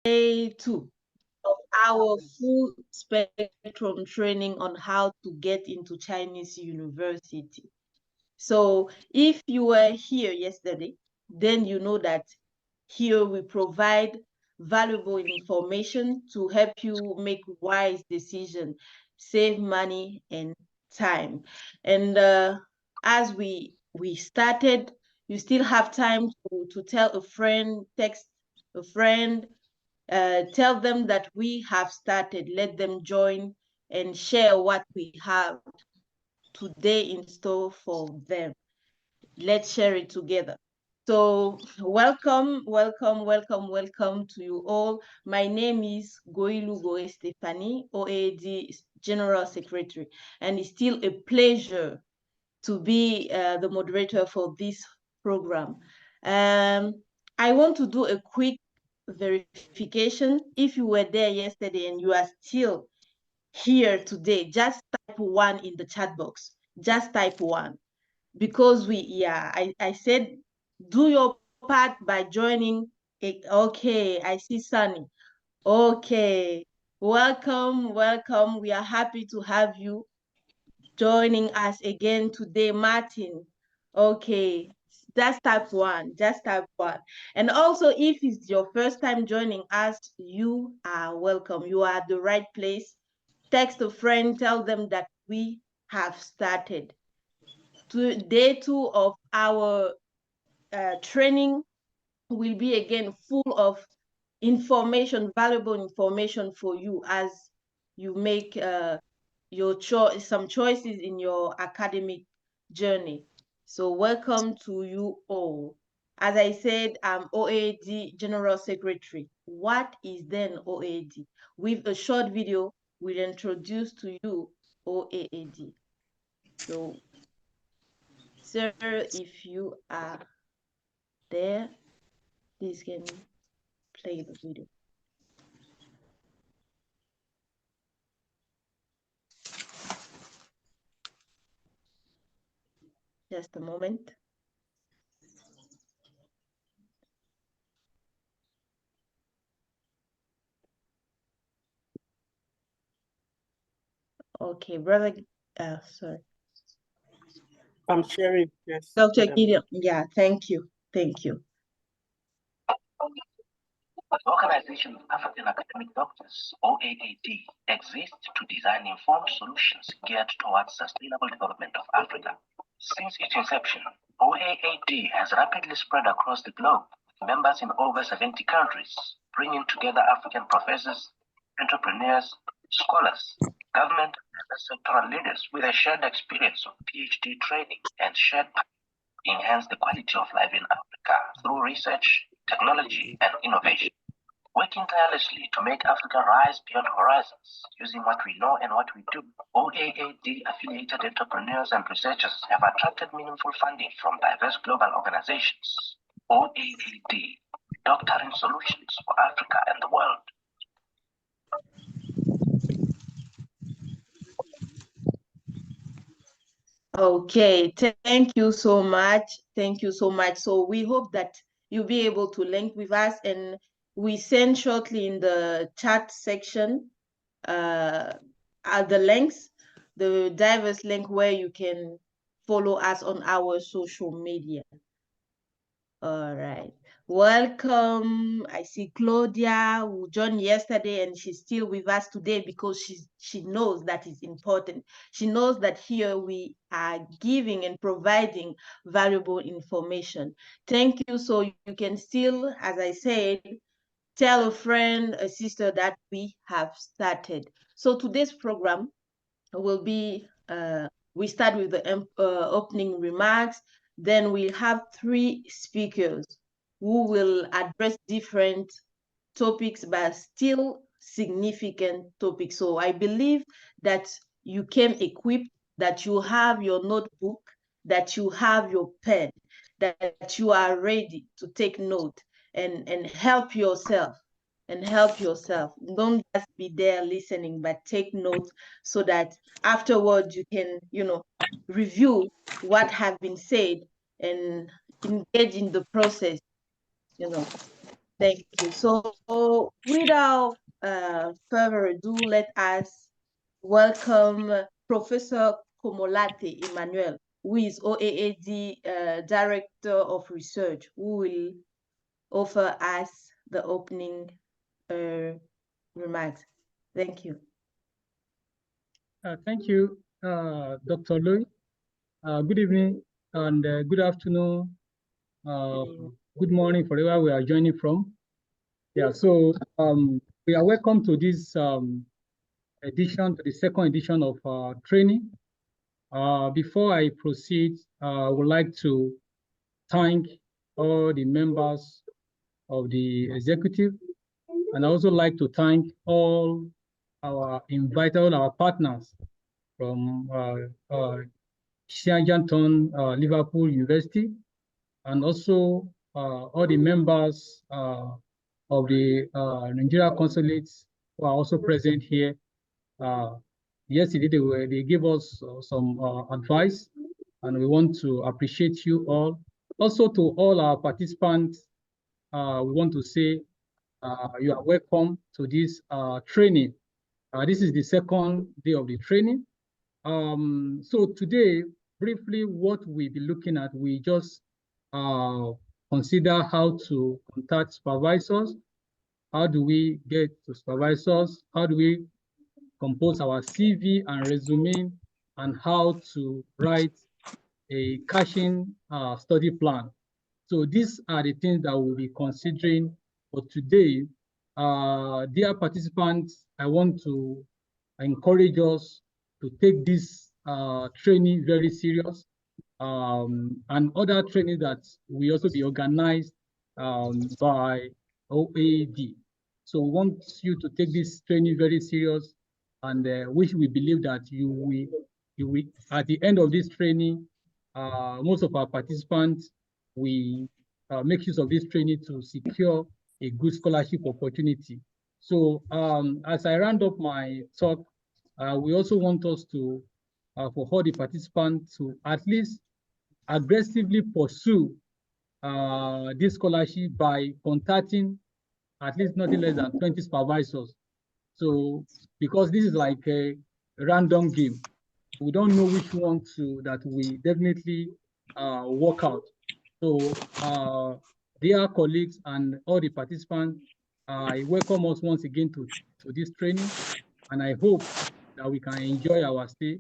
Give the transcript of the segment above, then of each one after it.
day 2 of our full spectrum training on how to get into Chinese university. So if you were here yesterday, then you know that here we provide valuable information to help you make wise decisions, save money and time. And as we started, you still have time to tell a friend, text a friend, tell them that we have started, let them join and share what we have today in store for them. Let's share it together. So welcome, welcome, welcome, welcome to you all. My name is Goilu Goe Stephanie, OAD General Secretary, and it's still a pleasure to be the moderator for this program. I want to do a quick verification. If you were there yesterday and you are still here today, just type 1 in the chat box. Just type 1. Because I said, do your part by joining. Okay, I see Sunny. Okay, welcome, welcome. We are happy to have you joining us again today, Martin. Okay, just type 1, just type 1. And also, if it's your first time joining us, you are welcome. You are at the right place. Text a friend, tell them that we have started. Day 2 of our training will be again full of information, valuable information for you as you make some choices in your academic journey. So welcome to you all. As I said, I'm OAD General Secretary. What is then OAD? With a short video, we'll introduce to you OAD. So, sir, if you are there, please can you play the video. Just a moment. Okay, brother, sorry. I'm sharing, yes. Dr. Gideon, yeah, thank you. Thank you. The Organization of African Academic Doctors, OAAD, exists to design informed solutions geared towards sustainable development of Africa. Since its inception, OAAD has rapidly spread across the globe, with members in over 70 countries, bringing together African professors, entrepreneurs, scholars, government, and sectoral leaders with a shared experience of PhD training and shared to enhance the quality of life in Africa through research, technology, and innovation. Working tirelessly to make Africa rise beyond horizons, using what we know and what we do, OAAD-affiliated entrepreneurs and researchers have attracted meaningful funding from diverse global organizations. OAAD, doctoring solutions for Africa and the world. Okay, thank you so much. Thank you so much. So we hope that you'll be able to link with us, and we send shortly in the chat section the links, the diverse link where you can follow us on our social media. All right. Welcome. I see Claudia who joined yesterday and she's still with us today because she knows that is important. She knows that here we are giving and providing valuable information. Thank you. So you can still, as I said, tell a friend, a sister that we have started. So today's program will be, we start with the opening remarks, then we'll have 3 speakers who will address different topics, but still significant topics. So I believe that you came equipped, that you have your notebook, that you have your pen, that you are ready to take note and help yourself. Don't just be there listening, but take notes so that afterwards you can, review what have been said and engage in the process, Thank you. So without further ado, let us welcome Professor Komolate Emmanuel, who is OAAD Director of Research, who will offer us the opening remarks. Thank you. Thank you, Dr. Lui. Good evening and good afternoon. Good morning, wherever we are joining from. Yeah, so we are welcome to this edition, to the second edition of training. Before I proceed, I would like to thank all the members of the executive, and I also like to thank all our partners from Shanton Liverpool University, and also all the members of the Nigeria consulates who are also present here. Yesterday, they gave us some advice, and we want to appreciate you all. Also, to all our participants, we want to say you are welcome to this training. This is the second day of the training. So today, briefly, what we'll be looking at, we just consider how to contact supervisors. How do we get to supervisors? How do we compose our CV and resume, and how to write a caching study plan. So these are the things that we'll be considering for today. Dear participants, I want to encourage us to take this training very serious, and other training that will also be organized by OAD. So we want you to take this training very serious, and which we believe that you will, at the end of this training, most of our participants will make use of this training to secure a good scholarship opportunity. So as I round up my talk, we also want us to, for all the participants, to at least aggressively pursue this scholarship by contacting at least nothing less than 20 supervisors. So because this is like a random game, we don't know which one that we definitely work out. So dear colleagues and all the participants, I welcome us once again to this training, and I hope that we can enjoy our stay.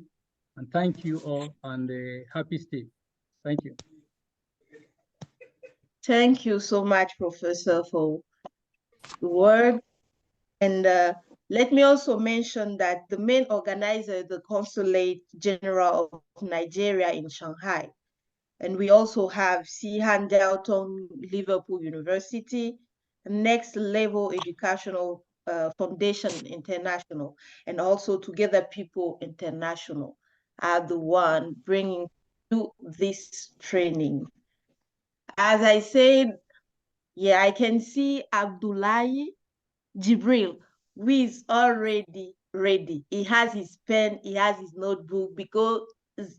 And thank you all, and happy stay. Thank you. Thank you so much, Professor, for the word. And let me also mention that the main organizer, the Consulate General of Nigeria in Shanghai. And we also have Sihan Dalton Liverpool University, Next Level Educational Foundation International, and also Together People International are the one bringing you this training. As I said, yeah, I can see Abdullahi Jibril, who is already ready. He has his pen, he has his notebook, because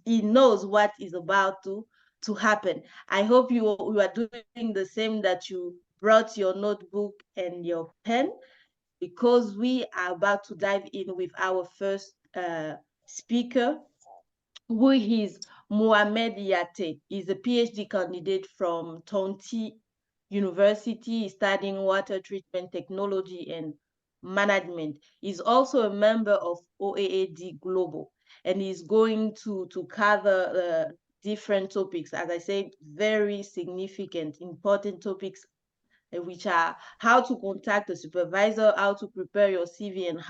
he knows what is about to happen. I hope you are doing the same, that you brought your notebook and your pen, because we are about to dive in with our first speaker, who is Mohamed Yatte. He's a PhD candidate from Tonti University, studying water treatment technology and management. He's also a member of OAAD Global, and he's going to cover different topics, as I said, very significant, important topics, which are how to contact a supervisor, how to prepare your CV, and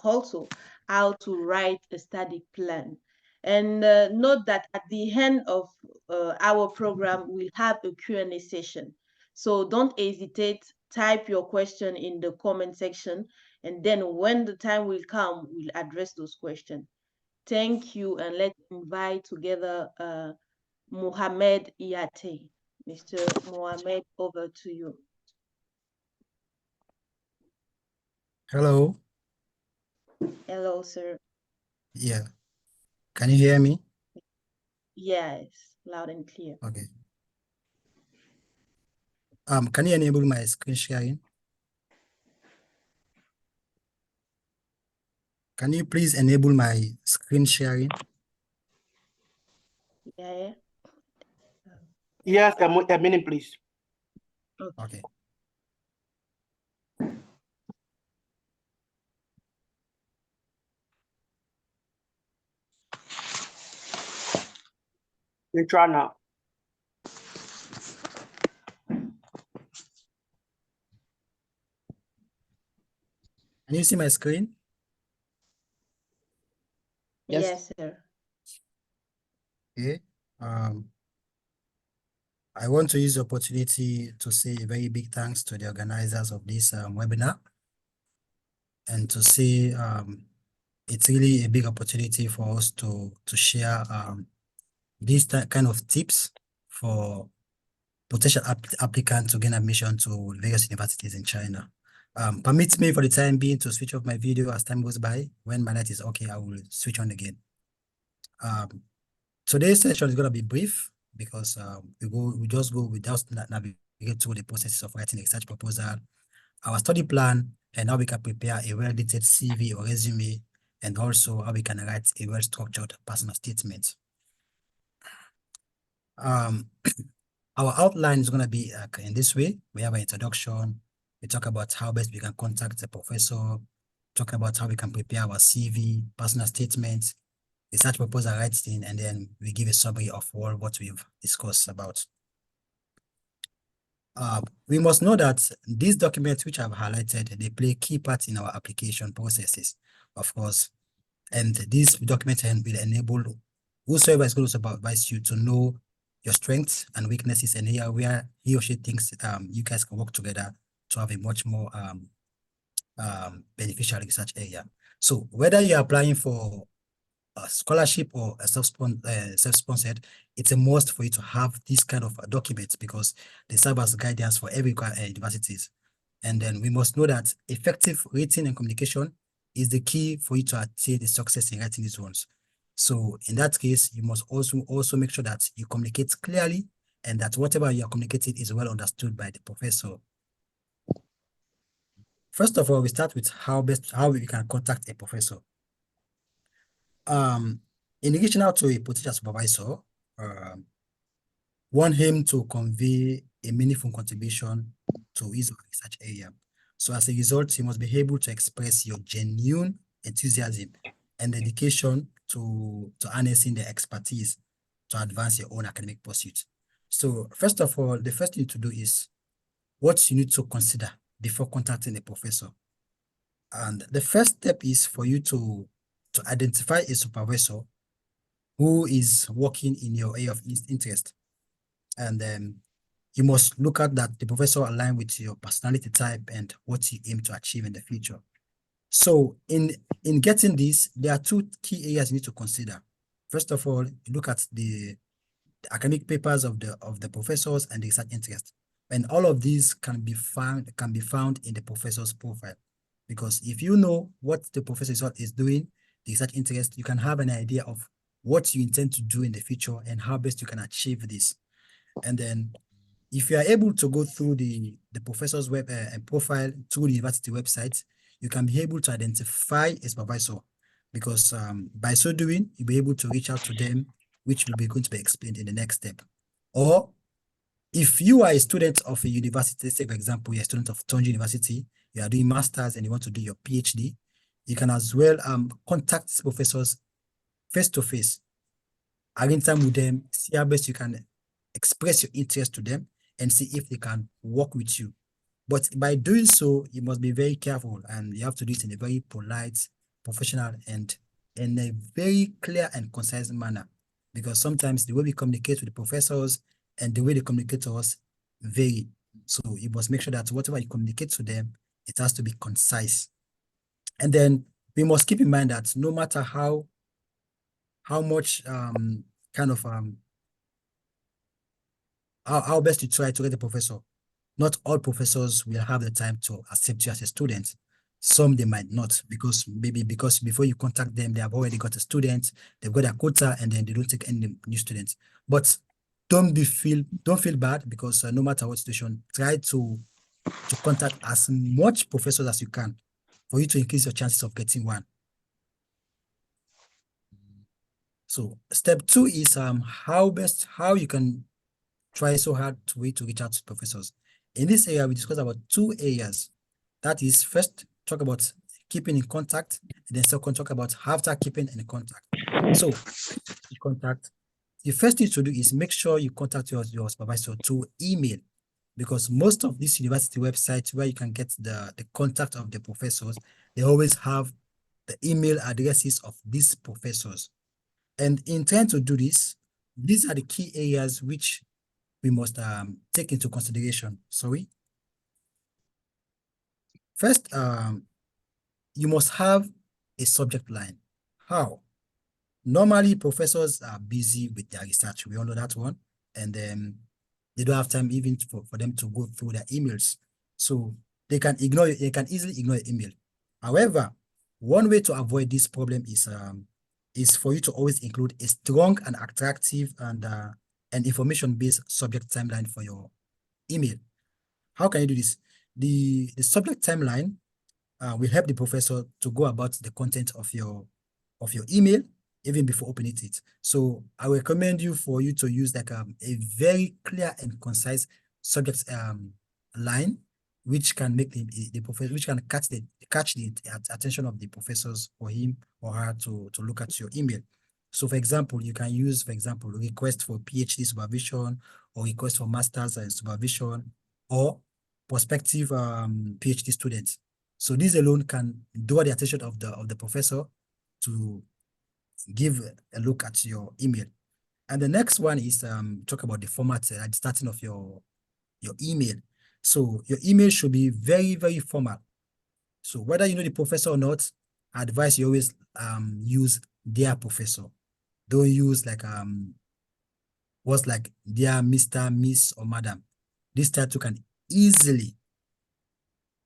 also how to write a study plan. And note that at the end of our program, we'll have a Q&A session. So don't hesitate, type your question in the comment section, and then when the time will come, we'll address those questions. Thank you, and let's invite together Mohamed Yatte. Mr. Mohamed, over to you. Hello. Hello, sir. Yeah. Can you hear me? Yes, loud and clear. Okay. Can you enable my screen sharing? Can you please enable my screen sharing? Yeah. Yes, a minute, please. Okay. We try now. Can you see my screen? Yes, sir. Okay. I want to use the opportunity to say a very big thanks to the organizers of this webinar, and to say it's really a big opportunity for us to share these kind of tips for potential applicants to gain admission to various universities in China. Permit me for the time being to switch off my video as time goes by. When my light is okay, I will switch on again. Today's session is going to be brief because we just navigate through the process of writing a research proposal, our study plan, and how we can prepare a well-dated CV or resume, and also how we can write a well-structured personal statement. Our outline is going to be in this way. We have an introduction. We talk about how best we can contact the professor, talk about how we can prepare our CV, personal statements, research proposal writing, and then we give a summary of all what we've discussed about. We must know that these documents which I've highlighted, they play a key part in our application processes, of course. And these documents will enable whosoever is going to supervise you to know your strengths and weaknesses, and here where he or she thinks you guys can work together to have a much more beneficial research area. So whether you're applying for a scholarship or a self-sponsored, it's a must for you to have these kind of documents because they serve as guidance for every universities. And then we must know that effective writing and communication is the key for you to attain the success in writing these ones. So in that case, you must also make sure that you communicate clearly and that whatever you are communicating is well understood by the professor. First of all, we start with how we can contact a professor. In reaching out to a potential supervisor, want him to convey a meaningful contribution to his research area. So as a result, you must be able to express your genuine enthusiasm and dedication to harnessing the expertise to advance your own academic pursuit. So first of all, the first thing to do is what you need to consider before contacting a professor. And the first step is for you to identify a supervisor who is working in your area of interest. And then you must look at that the professor align with your personality type and what you aim to achieve in the future. So in getting this, there are two key areas you need to consider. First of all, look at the academic papers of the professors and the research interest. And all of these can be found in the professor's profile. Because if you know what the professor is doing, the research interest, you can have an idea of what you intend to do in the future and how best you can achieve this. And then if you are able to go through the professor's web profile through the university website, you can be able to identify a supervisor because by so doing, you'll be able to reach out to them, which will be going to be explained in the next step. Or if you are a student of a university, say for example, you're a student of Tonji University, you are doing masters and you want to do your PhD, you can as well contact these professors face to face, arrange time with them, see how best you can express your interest to them and see if they can work with you. But by doing so, you must be very careful and you have to do it in a very polite, professional, and in a very clear and concise manner. Because sometimes the way we communicate with the professors and the way they communicate to us vary. So you must make sure that whatever you communicate to them, it has to be concise. And then we must keep in mind that no matter how much how best you try to get a professor, not all professors will have the time to accept you as a student. Some they might not, because before you contact them, they have already got a student, they've got a quota, and then they don't take any new students. But don't feel bad, because no matter what situation, try to contact as much professors as you can for you to increase your chances of getting one. So step 2 is how you can try so hard to reach out to professors. In this area, we discussed about 2 areas. That is, first, talk about keeping in contact, and then second, talk about after keeping in contact. So, contact, the first thing to do is make sure you contact your supervisor through email, because most of these university websites where you can get the contact of the professors, they always have the email addresses of these professors. And in trying to do this, these are the key areas which we must take into consideration. Sorry. First, you must have a subject line. How? Normally, professors are busy with their research. We all know that one. And they don't have time even for them to go through their emails. So they can easily ignore your email. However, one way to avoid this problem is for you to always include a strong and attractive and information-based subject timeline for your email. How can you do this? The subject timeline will help the professor to go about the content of your email even before opening it. So I recommend for you to use like a very clear and concise subject line, which can make the professor, which can catch the attention of the professors for him or her to look at your email. So for example, you can use, for example, request for PhD supervision, or request for master's supervision, or prospective PhD students. So this alone can draw the attention of the professor to give a look at your email. And the next one is talk about the format at the starting of your email. So your email should be very, very formal. So whether you know the professor or not, I advise you always use dear professor. Don't use like words like dear Mr., Miss, or Madam. This title can easily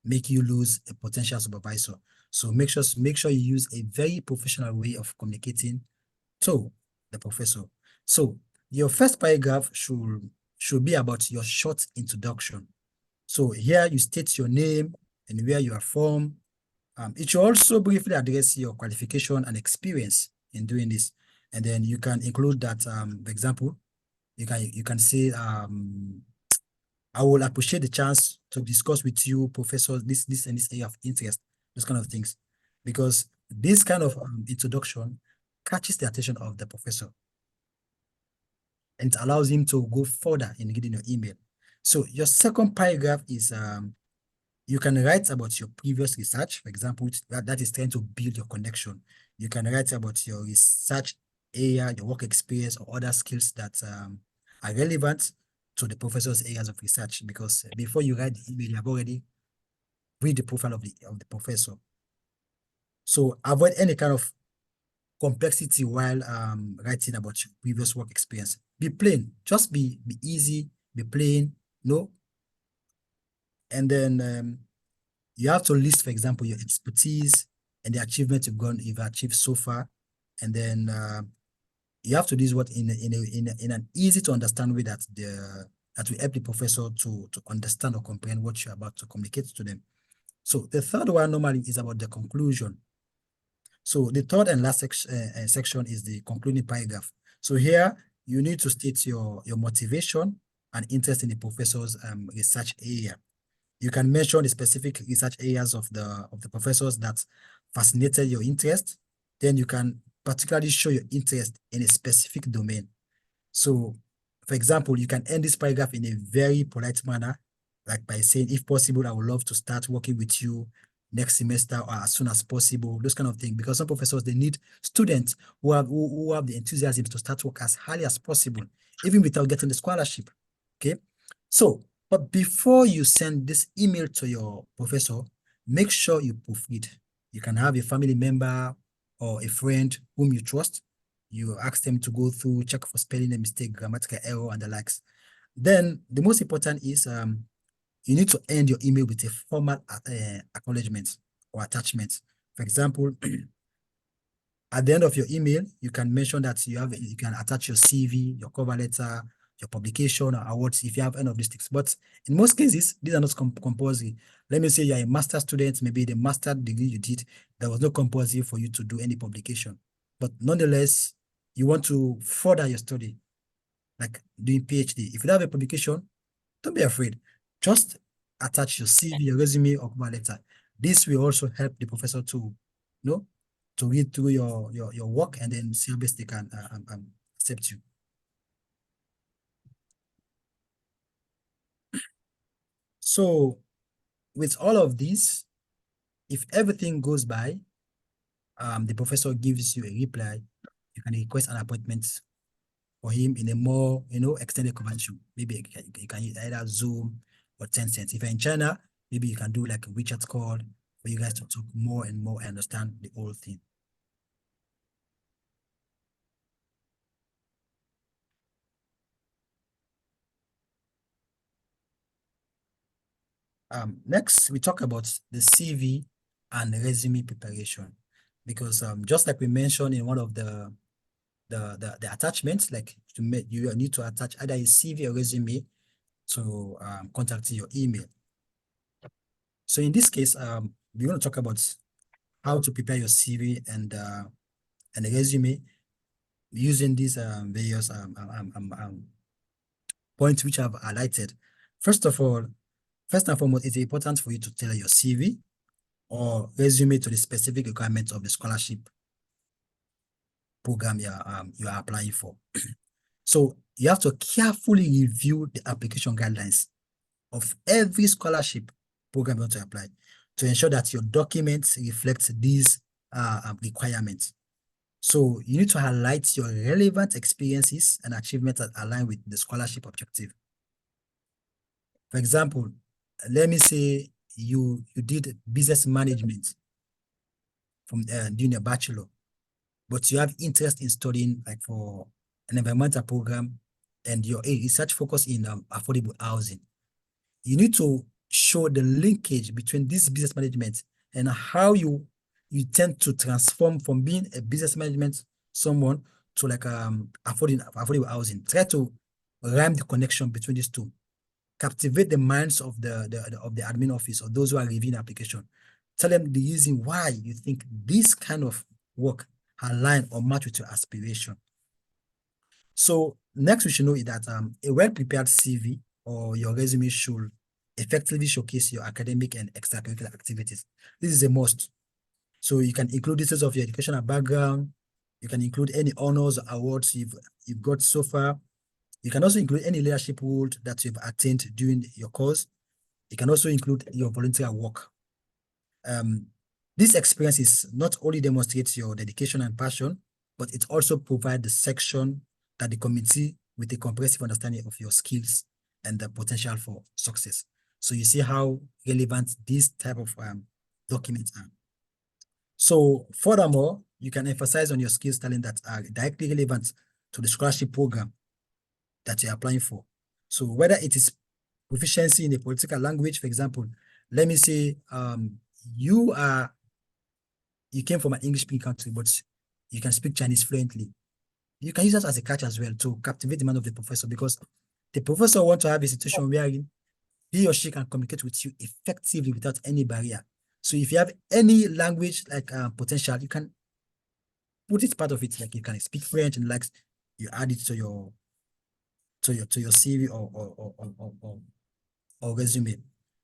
make you lose a potential supervisor. So make sure you use a very professional way of communicating to the professor. So your first paragraph should be about your short introduction. So here you state your name and where you are from. It should also briefly address your qualification and experience in doing this. And then you can include that, for example, you can say, I will appreciate the chance to discuss with you, professors, this and this area of interest, those kind of things, because this kind of introduction catches the attention of the professor and it allows him to go further in getting your email. So your second paragraph is you can write about your previous research, for example, that is trying to build your connection. You can write about your research area, your work experience, or other skills that are relevant to the professor's areas of research, because before you write the email, you have already read the profile of the professor. So avoid any kind of complexity while writing about your previous work experience. Be plain, just be easy, be plain, no. And then you have to list, for example, your expertise and the achievements you've achieved so far. And then you have to do what in an easy to understand way that will help the professor to understand or comprehend what you're about to communicate to them. So the third one normally is about the conclusion. So the third and last section is the concluding paragraph. So here you need to state your motivation and interest in the professor's research area. You can mention the specific research areas of the professors that fascinated your interest. Then you can particularly show your interest in a specific domain. So, for example, you can end this paragraph in a very polite manner, like by saying, if possible, I would love to start working with you next semester or as soon as possible, those kind of things. Because some professors, they need students who have the enthusiasm to start work as early as possible, even without getting the scholarship. Okay. So, but before you send this email to your professor, make sure you proofread. You can have a family member or a friend whom you trust. You ask them to go through, check for spelling and mistake, grammatical error, and the likes. Then the most important is you need to end your email with a formal acknowledgement or attachment. For example, at the end of your email, you can mention that you can attach your CV, your cover letter, your publication or awards if you have any of these things. But in most cases, these are not compulsory. Let me say you're a master's student, maybe the master degree you did, there was no compulsory for you to do any publication. But nonetheless, you want to further your study, like doing PhD. If you have a publication, don't be afraid. Just attach your CV, your resume, or cover letter. This will also help the professor to, to read through your work and then see how best they can accept you. So with all of this, if everything goes by, the professor gives you a reply, you can request an appointment for him in a more, extended conversation. Maybe you can use either Zoom or Tencent. If you're in China, maybe you can do like a WeChat call for you guys to talk more and more and understand the whole thing. Next, we talk about the CV and resume preparation, because just like we mentioned in one of the attachments, like you need to attach either a CV or resume to contact your email. So in this case, we're going to talk about how to prepare your CV and the resume using these various points which I've highlighted. First and foremost, it's important for you to tailor your CV or resume to the specific requirements of the scholarship program you are applying for. So you have to carefully review the application guidelines of every scholarship program you want to apply to ensure that your documents reflect these requirements. So you need to highlight your relevant experiences and achievements that align with the scholarship objective. For example, let me say you did business management from doing a bachelor, but you have interest in studying like for an environmental program and your research focus in affordable housing. You need to show the linkage between this business management and how you tend to transform from being a business management someone to like affordable housing. Try to rhyme the connection between these two. Captivate the minds of the admin office or those who are reviewing the application. Tell them the reason why you think this kind of work align or match with your aspiration. So next we should know is that a well-prepared CV or your resume should effectively showcase your academic and extracurricular activities. This is a must. So you can include details of your educational background. You can include any honors or awards you've got so far. You can also include any leadership role that you've attained during your course. You can also include your volunteer work. This experience not only demonstrates your dedication and passion, but it also provides the section that the committee with a comprehensive understanding of your skills and the potential for success. So you see how relevant these type of documents are. So furthermore, you can emphasize on your skills talent that are directly relevant to the scholarship program that you're applying for. So whether it is proficiency in a political language, for example, let me say you came from an English-speaking country, but you can speak Chinese fluently. You can use that as a catch as well to captivate the mind of the professor, because the professor wants to have a situation where he or she can communicate with you effectively without any barrier. So if you have any language like potential, you can put it part of it. Like you can speak French and like you add it to your CV or resume.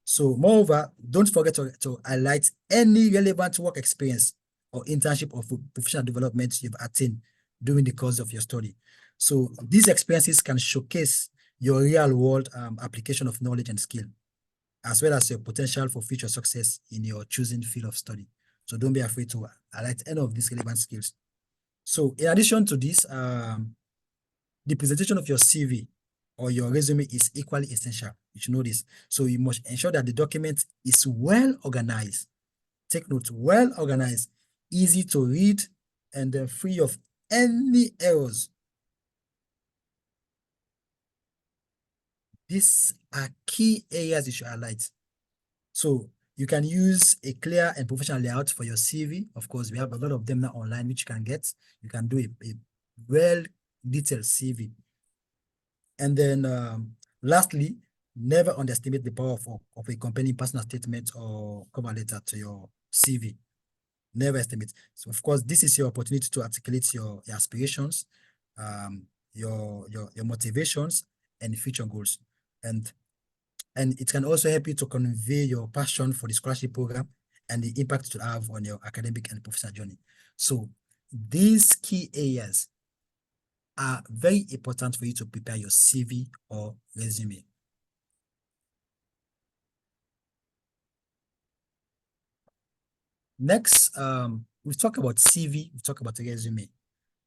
So moreover, don't forget to highlight any relevant work experience or internship or professional development you've attained during the course of your study. So these experiences can showcase your real-world application of knowledge and skill, as well as your potential for future success in your chosen field of study. So don't be afraid to highlight any of these relevant skills. So in addition to this, the presentation of your CV or your resume is equally essential. You should know this. So you must ensure that the document is well organized. Take note, well organized, easy to read, and free of any errors. These are key areas you should highlight. So you can use a clear and professional layout for your CV. Of course, we have a lot of them now online which you can get. You can do a well-detailed CV. And then lastly, never underestimate the power of a compelling personal statement or cover letter to your CV. Never estimate. So of course, this is your opportunity to articulate your aspirations, your motivations and future goals. And it can also help you to convey your passion for the scholarship program and the impact it will have on your academic and professional journey. So these key areas are very important for you to prepare your CV or resume. Next, we've talked about CV, we've talked about resume.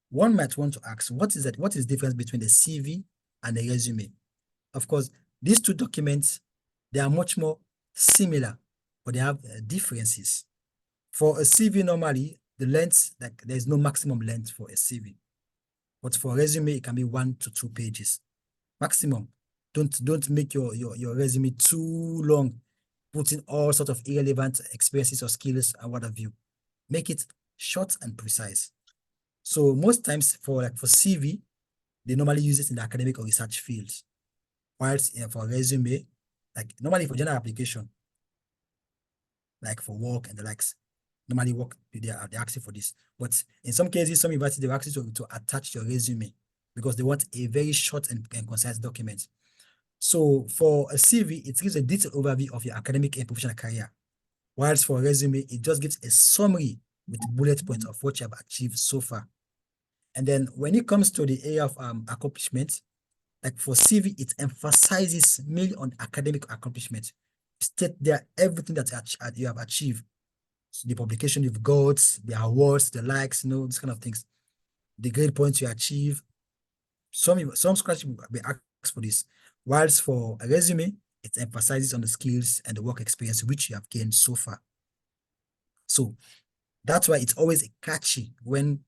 One might want to ask, what is the difference between the CV and the resume? Of course, these two documents, they are much more similar, but they have differences. For a CV, normally, the length, like there's no maximum length for a CV. But for a resume, it can be 1 to 2 pages. Maximum. Don't make your resume too long, putting all sorts of irrelevant experiences or skills and what have you. Make it short and precise. So most times for CV, they normally use it in the academic or research fields. Whilst for resume, like normally for general application, like for work and the likes, normally work, they ask you for this. But in some cases, some universities, they ask you to attach your resume because they want a very short and concise document. So for a CV, it gives a detailed overview of your academic and professional career. Whilst for a resume, it just gives a summary with bullet points of what you have achieved so far. And then when it comes to the area of accomplishments, like for CV, it emphasizes mainly on academic accomplishments. State there everything that you have achieved. So the publication you've got, the awards, the likes, these kind of things. The grade points you achieve. Some scholars will be asked for this. Whilst for a resume, it emphasizes on the skills and the work experience which you have gained so far. So that's why it's always catchy when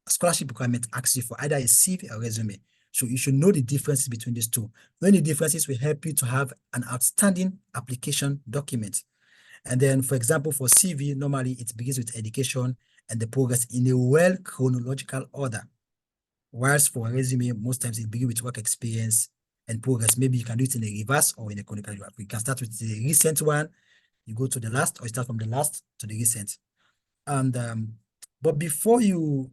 scholarship requirement asks you for either a CV or resume. So you should know the differences between these two. Knowing the differences will help you to have an outstanding application document. And then, for example, for CV, normally it begins with education and the progress in a well chronological order. Whilst for a resume, most times it begins with work experience and progress. Maybe you can do it in a reverse or in a chronological order. You can start with the recent one, you go to the last, or you start from the last to the recent. And but before you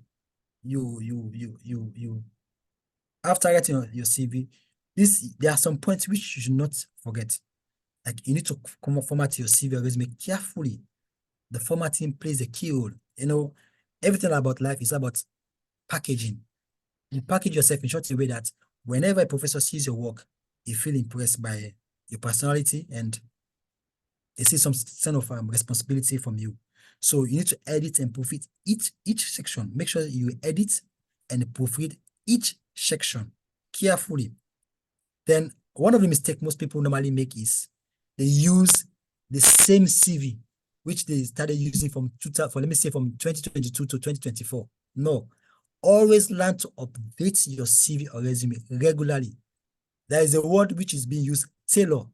after writing your CV, there are some points which you should not forget. Like you need to format your CV or resume carefully. The formatting plays a key role. Everything about life is about packaging. You package yourself in such a way that whenever a professor sees your work, they feel impressed by your personality and they see some sense of responsibility from you. So you need to edit and proofread each section. Make sure you edit and proofread each section carefully. Then one of the mistakes most people normally make is they use the same CV, which they started using from 2022 to 2024. No, always learn to update your CV or resume regularly. There is a word which is being used, tailor.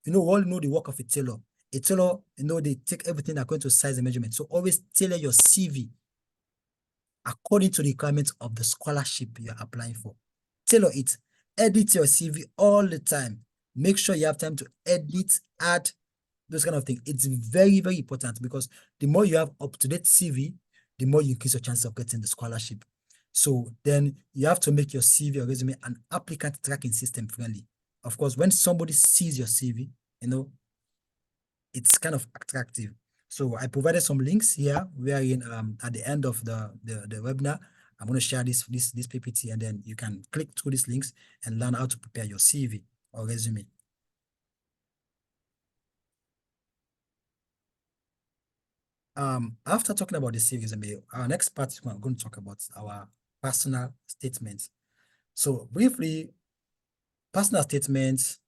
We all know the work of a tailor. A tailor, they take everything according to size and measurement. So always tailor your CV according to the requirements of the scholarship you're applying for. Tailor it. Edit your CV all the time. Make sure you have time to edit, add, those kind of things. It's very, very important because the more you have up-to-date CV, the more you increase your chances of getting the scholarship. So then you have to make your CV or resume an applicant tracking system friendly. Of course, when somebody sees your CV, it's kind of attractive. So I provided some links here wherein at the end of the webinar, I'm going to share this PPT and then you can click through these links and learn how to prepare your CV or resume. After talking about the CV resume, our next part is going to talk about our personal statements. So briefly, personal statements,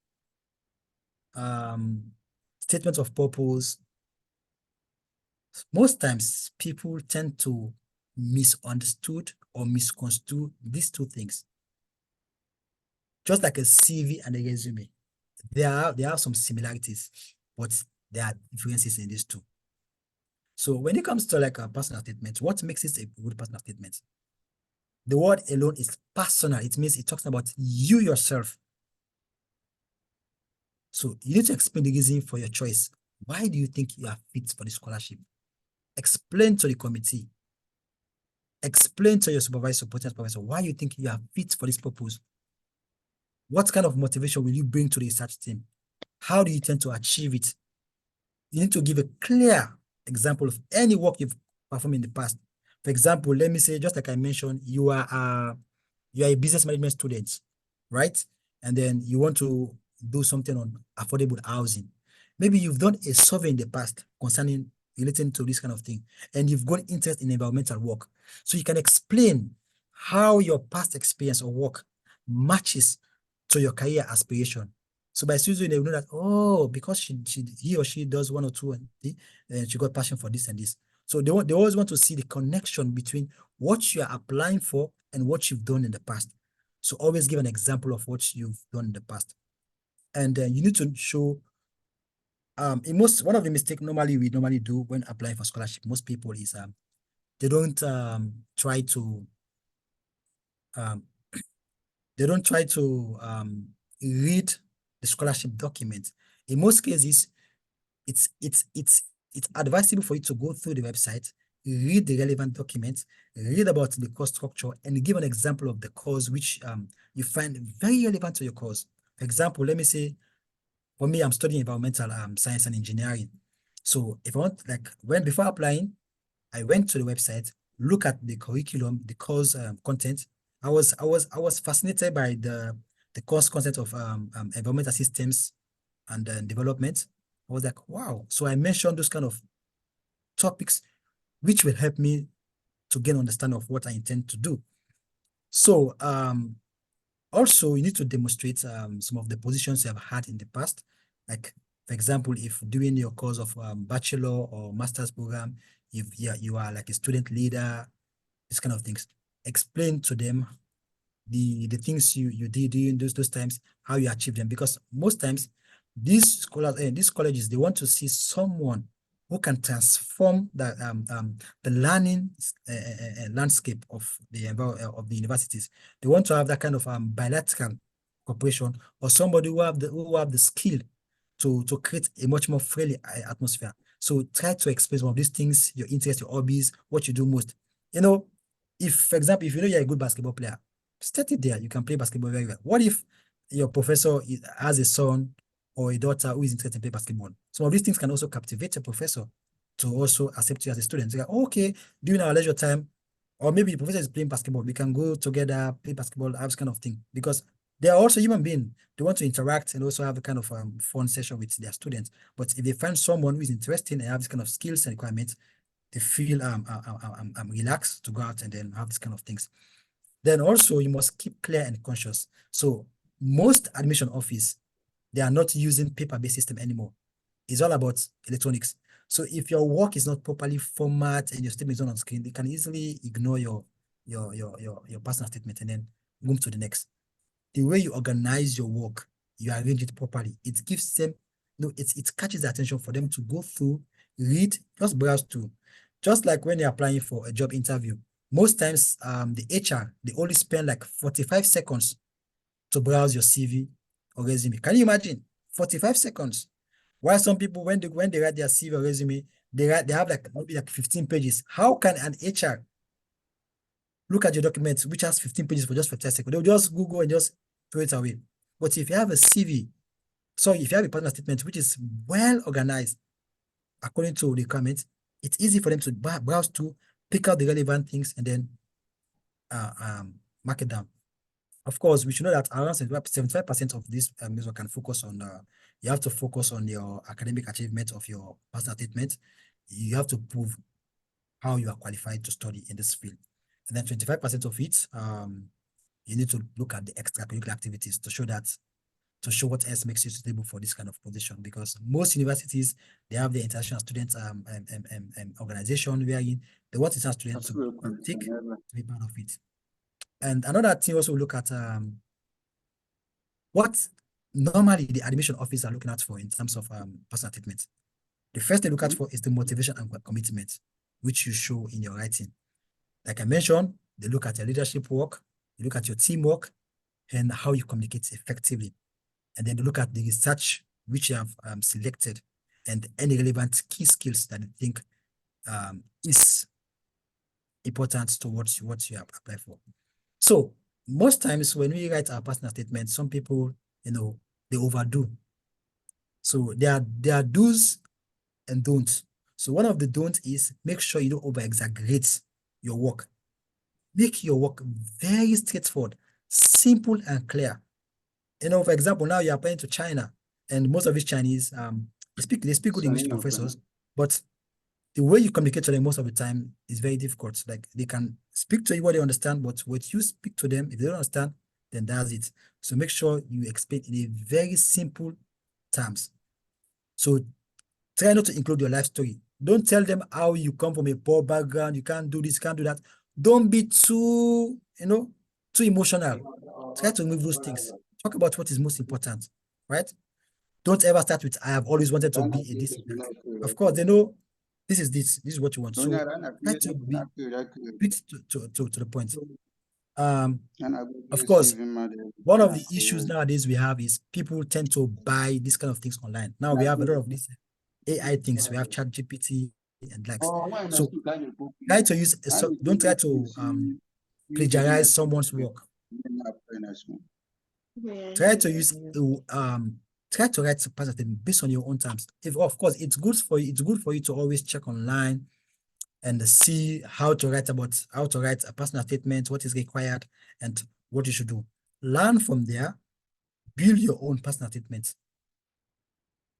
statements of purpose. Most times people tend to misunderstood or misconstrue these two things. Just like a CV and a resume, there are some similarities, but there are differences in these two. So when it comes to like a personal statement, what makes it a good personal statement? The word alone is personal. It means it talks about you yourself. So you need to explain the reason for your choice. Why do you think you are fit for the scholarship? Explain to the committee. Explain to your supervisor, potential supervisor, why you think you are fit for this purpose. What kind of motivation will you bring to the research team? How do you intend to achieve it? You need to give a clear example of any work you've performed in the past. For example, let me say, just like I mentioned, you are a business management student, right? And then you want to do something on affordable housing. Maybe you've done a survey in the past concerning relating to this kind of thing, and you've got interest in environmental work. So you can explain how your past experience or work matches to your career aspiration. So by students, they will know that, oh, because he or she does 1 or 2 and she got passion for this and this. So they always want to see the connection between what you are applying for and what you've done in the past. So always give an example of what you've done in the past. And you need to show, one of the mistakes we normally do when applying for scholarship, most people is they don't try to read the scholarship document. In most cases, it's advisable for you to go through the website, read the relevant documents, read about the course structure, and give an example of the course which you find very relevant to your course. For example, let me say, for me, I'm studying environmental science and engineering. So if I want, before applying, I went to the website, look at the curriculum, the course content. I was fascinated by the course content of environmental systems and development. I was like, wow. So I mentioned those kind of topics, which will help me to gain understanding of what I intend to do. So also, you need to demonstrate some of the positions you have had in the past. Like, for example, if doing your course of bachelor or master's program, if you are like a student leader, these kind of things. Explain to them the things you did during those times, how you achieved them. Because most times, these colleges, they want to see someone who can transform the learning landscape of the universities. They want to have that kind of bilateral cooperation, or somebody who have the skill to create a much more friendly atmosphere. So try to explain some of these things, your interests, your hobbies, what you do most. You know, if, for example, if you know you're a good basketball player, start it there. You can play basketball very well. What if your professor has a son or a daughter who is interested in playing basketball? Some of these things can also captivate a professor to also accept you as a student. Like, okay, during our leisure time, or maybe the professor is playing basketball, we can go together, play basketball, have this kind of thing. Because they are also human beings. They want to interact and also have a kind of fun session with their students. But if they find someone who is interested and have this kind of skills and requirements, they feel relaxed to go out and then have this kind of things. Then also you must keep clear and conscious. So most admission office, they are not using paper-based system anymore. It's all about electronics. So if your work is not properly formatted and your statement is not on screen, they can easily ignore your personal statement and then move to the next. The way you organize your work, you arrange it properly. It gives them, it catches the attention for them to go through, read, just browse through. Just like when you're applying for a job interview, most times the HR, they only spend like 45 seconds to browse your CV or resume. Can you imagine? 45 seconds. While some people, when they write their CV or resume, they have like maybe like 15 pages. How can an HR look at your documents, which has 15 pages for just 45 seconds? They'll just Google and just throw it away. But if you have a CV, so if you have a personal statement, which is well organized according to the requirements, it's easy for them to browse to, pick out the relevant things, and then mark it down. Of course, we should know that around 75% of this can focus on, you have to focus on your academic achievement of your personal statement. You have to prove how you are qualified to study in this field. And then 25% of it, you need to look at the extracurricular activities to show what else makes you suitable for this kind of position. Because most universities, they have the international student organization wherein they want international students to take to be part of it. And another thing also look at what normally the admission office are looking at for in terms of personal statement. The first they look at for is the motivation and commitment, which you show in your writing. Like I mentioned, they look at your leadership work, they look at your teamwork, and how you communicate effectively. And then they look at the research which you have selected and any relevant key skills that you think is important to what you have applied for. So most times when we write our personal statement, some people, they overdo. So there are do's and don'ts. So one of the don'ts is make sure you don't over-exaggerate your work. Make your work very straightforward, simple and clear. For example, now you're applying to China, and most of these Chinese, they speak good English professors, but the way you communicate to them most of the time is very difficult. Like they can speak to you what they understand, but what you speak to them, if they don't understand, then that's it. So make sure you explain in a very simple terms. So try not to include your life story. Don't tell them how you come from a poor background, you can't do this, can't do that. Don't be too emotional. Try to remove those things. Talk about what is most important, right? Don't ever start with, I have always wanted to be a this. Of course, they know this is what you want. So try to be to the point. Of course, one of the issues nowadays we have is people tend to buy these kind of things online. Now we have a lot of these AI things. We have ChatGPT and likes. So try to use, don't try to plagiarize someone's work. Try to use try to write something based on your own terms. If of course it's good for you to always check online and see how to write a personal statement, what is required, and what you should do. Learn from there, build your own personal statement.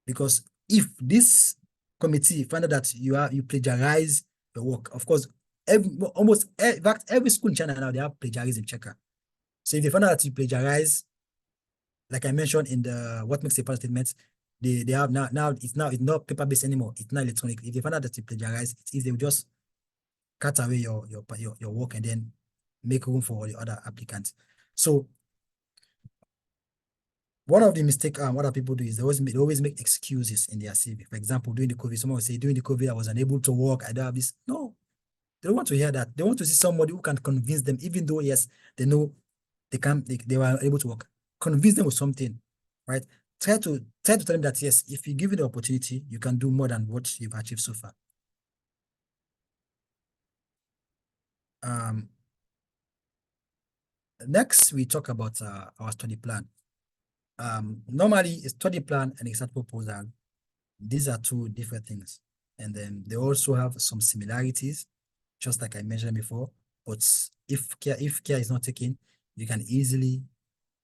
Because if this committee find out that you plagiarize your work, of course, every school in China now they have plagiarism checker. So if they find out that you plagiarize, like I mentioned in the what makes a personal statement, they have now it's not paper-based anymore. It's not electronic. If they find out that you plagiarize, it's easy. They will just cut away your work and then make room for the other applicants. So one of the mistakes other people do is they always make excuses in their CV. For example, during the COVID, someone will say, during the COVID, I was unable to work. I don't have this. No, they don't want to hear that. They want to see somebody who can convince them, even though, yes, they know they were able to work. Convince them with something, right? Try to tell them that, yes, if you give it the opportunity, you can do more than what you've achieved so far. Next, we talk about our study plan. Normally, a study plan and a research proposal, these are two different things. And then they also have some similarities, just like I mentioned before. But if care is not taken, you can easily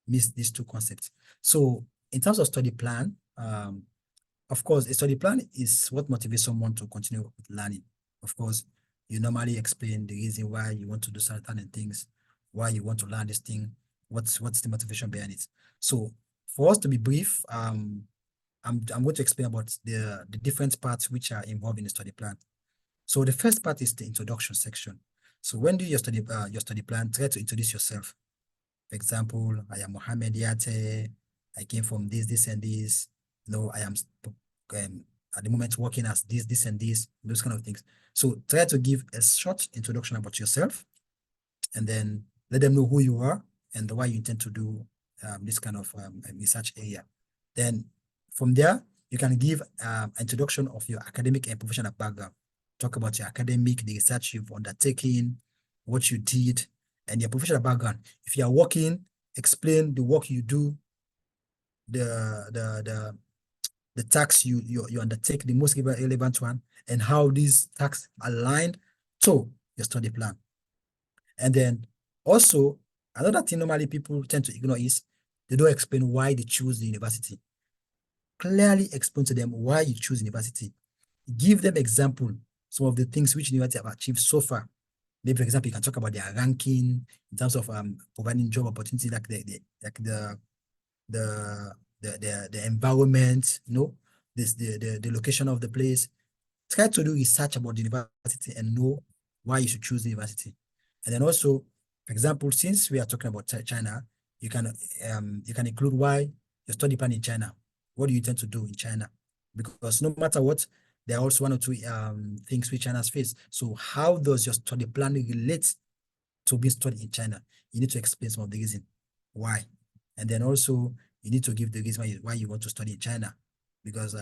miss these two concepts. So in terms of study plan, of course, a study plan is what motivates someone to continue with learning. Of course, you normally explain the reason why you want to do certain things, why you want to learn this thing, what's the motivation behind it. So for us to be brief, I'm going to explain about the different parts which are involved in the study plan. So the first part is the introduction section. So when do your study plan, try to introduce yourself. For example, I am Mohammed Yate. I came from this and this. I am at the moment working as this and this, those kind of things. So try to give a short introduction about yourself, and then let them know who you are and why you intend to do this kind of research area. Then from there, you can give an introduction of your academic and professional background. Talk about your academic, the research you've undertaken, what you did, and your professional background. If you are working, explain the work you do, the tasks you undertake, the most relevant one, and how these tasks aligned to your study plan. And then also, another thing normally people tend to ignore is they don't explain why they choose the university. Clearly explain to them why you choose university. Give them example, some of the things which university have achieved so far. Maybe, for example, you can talk about their ranking in terms of providing job opportunity, like the environment, the location of the place. Try to do research about the university and know why you should choose the university. And then also, for example, since we are talking about China, you can include why your study plan in China. What do you intend to do in China? Because no matter what, there are also one or two things which China's face. So how does your study plan relate to be studied in China, you need to explain some of the reason why. And then also you need to give the reason why you want to study in China. Because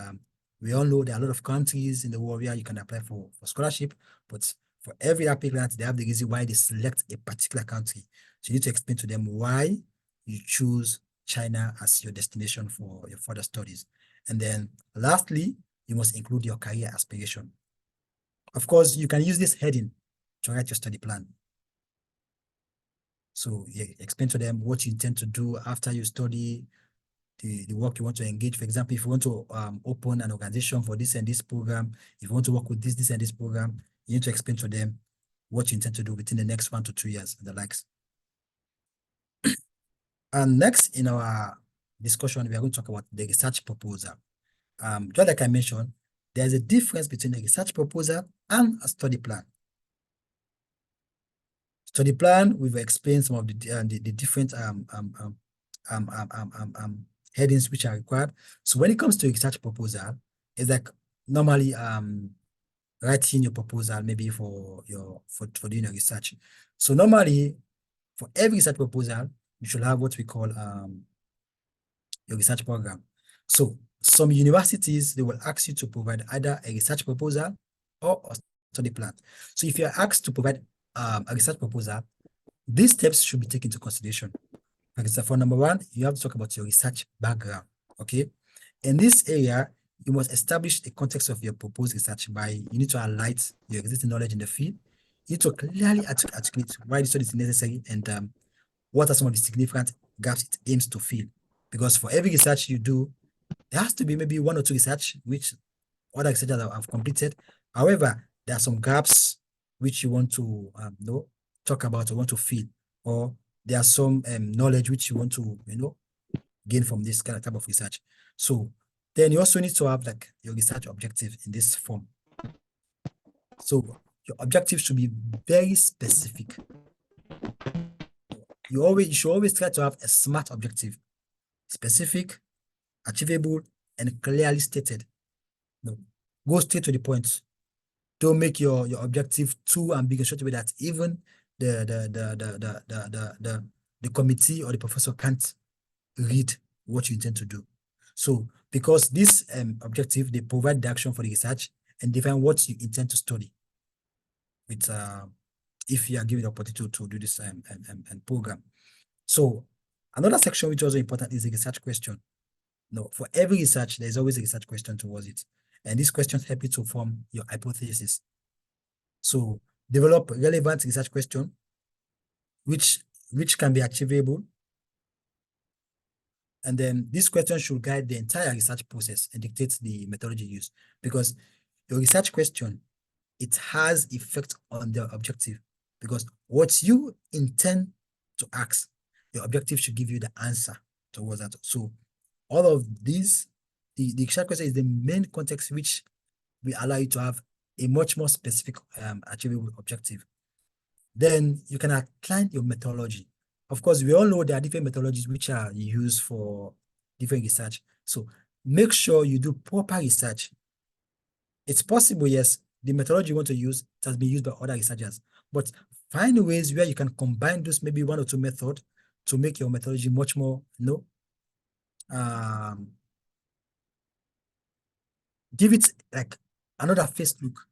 we all know there are a lot of countries in the world where you can apply for scholarship, but for every applicant, they have the reason why they select a particular country. So you need to explain to them why you choose China as your destination for your further studies. And then lastly, you must include your career aspiration. Of course, you can use this heading to write your study plan. So you explain to them what you intend to do after you study, the work you want to engage. For example, if you want to open an organization for this and this program, if you want to work with this and this program, you need to explain to them what you intend to do within the next 1 to 2 years and the likes. And next in our discussion, we are going to talk about the research proposal. Just like I mentioned, there's a difference between a research proposal and a study plan. Study plan, we've explained some of the different headings which are required. So when it comes to a research proposal, it's like normally writing your proposal maybe for doing your research. So normally for every research proposal, you should have what we call your research program. So some universities, they will ask you to provide either a research proposal or a study plan. So if you're asked to provide a research proposal, these steps should be taken into consideration. For example, for number one, you have to talk about your research background, okay? In this area, you must establish the context of your proposed research by, you need to highlight your existing knowledge in the field. You need to clearly articulate why the study is necessary and what are some of the significant gaps it aims to fill. Because for every research you do, there has to be maybe 1 or 2 research which other researchers have completed. However, there are some gaps which you want to talk about or want to fill, or there are some knowledge which you want to gain from this kind of type of research. So then you also need to have like your research objective in this form. So your objective should be very specific. You should always try to have a SMART objective: specific, achievable, and clearly stated. Go straight to the point. Don't make your objective too ambiguous, so that even the committee or the professor can't read what you intend to do. So because this objective, they provide the action for the research and define what you intend to study with if you are given the opportunity to do this program. So another section which is also important is the research question. For every research, there's always a research question towards it. And these questions help you to form your hypothesis. So develop relevant research question, which can be achievable. And then this question should guide the entire research process and dictate the methodology used. Because your research question, it has effect on the objective. Because what you intend to ask, your objective should give you the answer towards that. So all of these, the research question is the main context which will allow you to have a much more specific achievable objective. Then you can outline your methodology. Of course, we all know there are different methodologies which are used for different research. So make sure you do proper research. It's possible, yes, the methodology you want to use has been used by other researchers, but find ways where you can combine those maybe 1 or 2 methods to make your methodology much more, give it like another face look.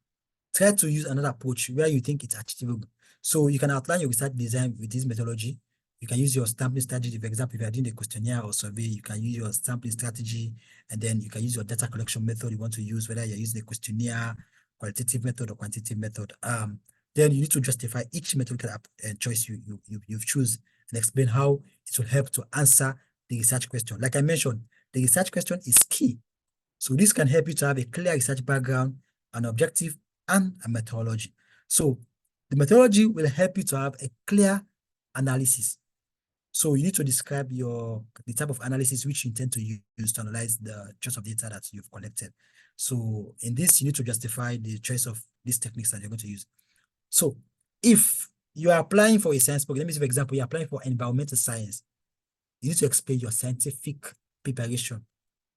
Try to use another approach where you think it's achievable. So you can outline your research design with this methodology. You can use your sampling strategy. For example, if you are doing a questionnaire or survey, you can use your sampling strategy, and then you can use your data collection method you want to use, whether you're using a questionnaire, qualitative method, or quantitative method. Then you need to justify each methodical choice you've chosen and explain how it will help to answer the research question. Like I mentioned, the research question is key. So this can help you to have a clear research background, an objective, and a methodology. So the methodology will help you to have a clear analysis. So you need to describe the type of analysis which you intend to use to analyze the choice of data that you've collected. So in this, you need to justify the choice of these techniques that you're going to use. So if you are applying for a science program, let me say, for example, you're applying for environmental science, you need to explain your scientific preparation.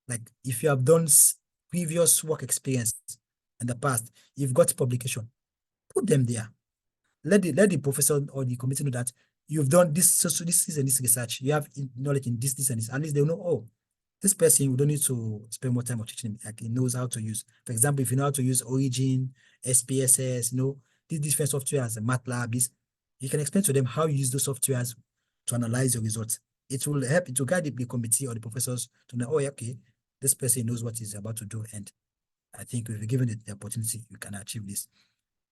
Like if you have done previous work experience in the past, you've got publication, put them there. let the professor or the committee know that you've done this, so this is and this research. You have knowledge in this and this. At least they'll know, oh, this person, we don't need to spend more time on teaching him. Like, he knows how to use. For example, if you know how to use Origin, SPSS, these different softwares, MATLAB, you can explain to them how you use those softwares to analyze your results. It will help, it will guide the committee or the professors to know, oh, okay, this person knows what he's about to do. And I think if we're given the opportunity, we can achieve this.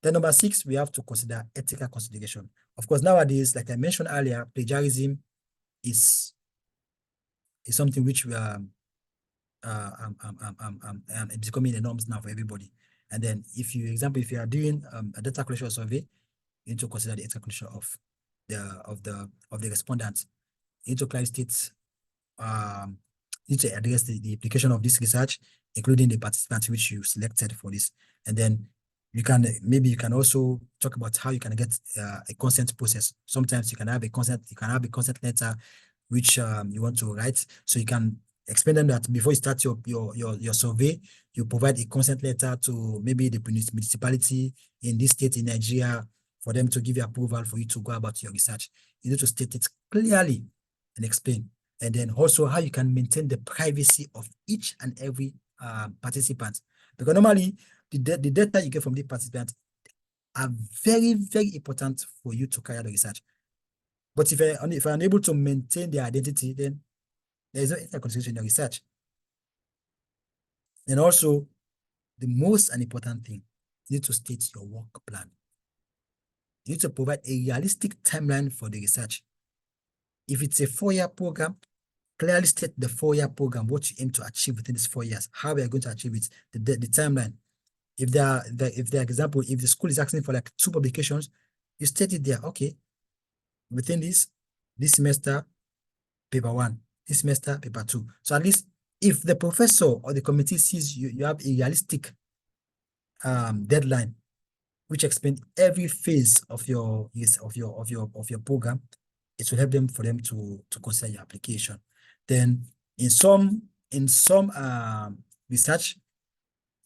Then number 6, we have to consider ethical consideration. Of course, nowadays, like I mentioned earlier, plagiarism is something which we are becoming the norms now for everybody. And then if you are doing a data collection survey, you need to consider the ethical condition of the respondents. You need to clearly state, you need to address the application of this research, including the participants which you selected for this. And then you can also talk about how you can get a consent process. Sometimes you can have a consent letter which you want to write. So you can explain them that before you start your survey, you provide a consent letter to maybe the municipality in this state in Nigeria for them to give you approval for you to go about your research. You need to state it clearly and explain. And then also how you can maintain the privacy of each and every participant. Because normally the data you get from the participants are very, very important for you to carry out the research. But if you're unable to maintain their identity, then there is no ethical consideration in your research. And also, the most important thing, you need to state your work plan. You need to provide a realistic timeline for the research. If it's a 4-year program, clearly state the 4-year program, what you aim to achieve within these 4 years, how we are going to achieve it, the timeline. If example, if the school is asking for like 2 publications, you state it there, okay, within this semester, paper 1, this semester, paper 2. So at least if the professor or the committee sees you have a realistic deadline, which explains every phase of your program, it will help them to consider your application. Then in some research,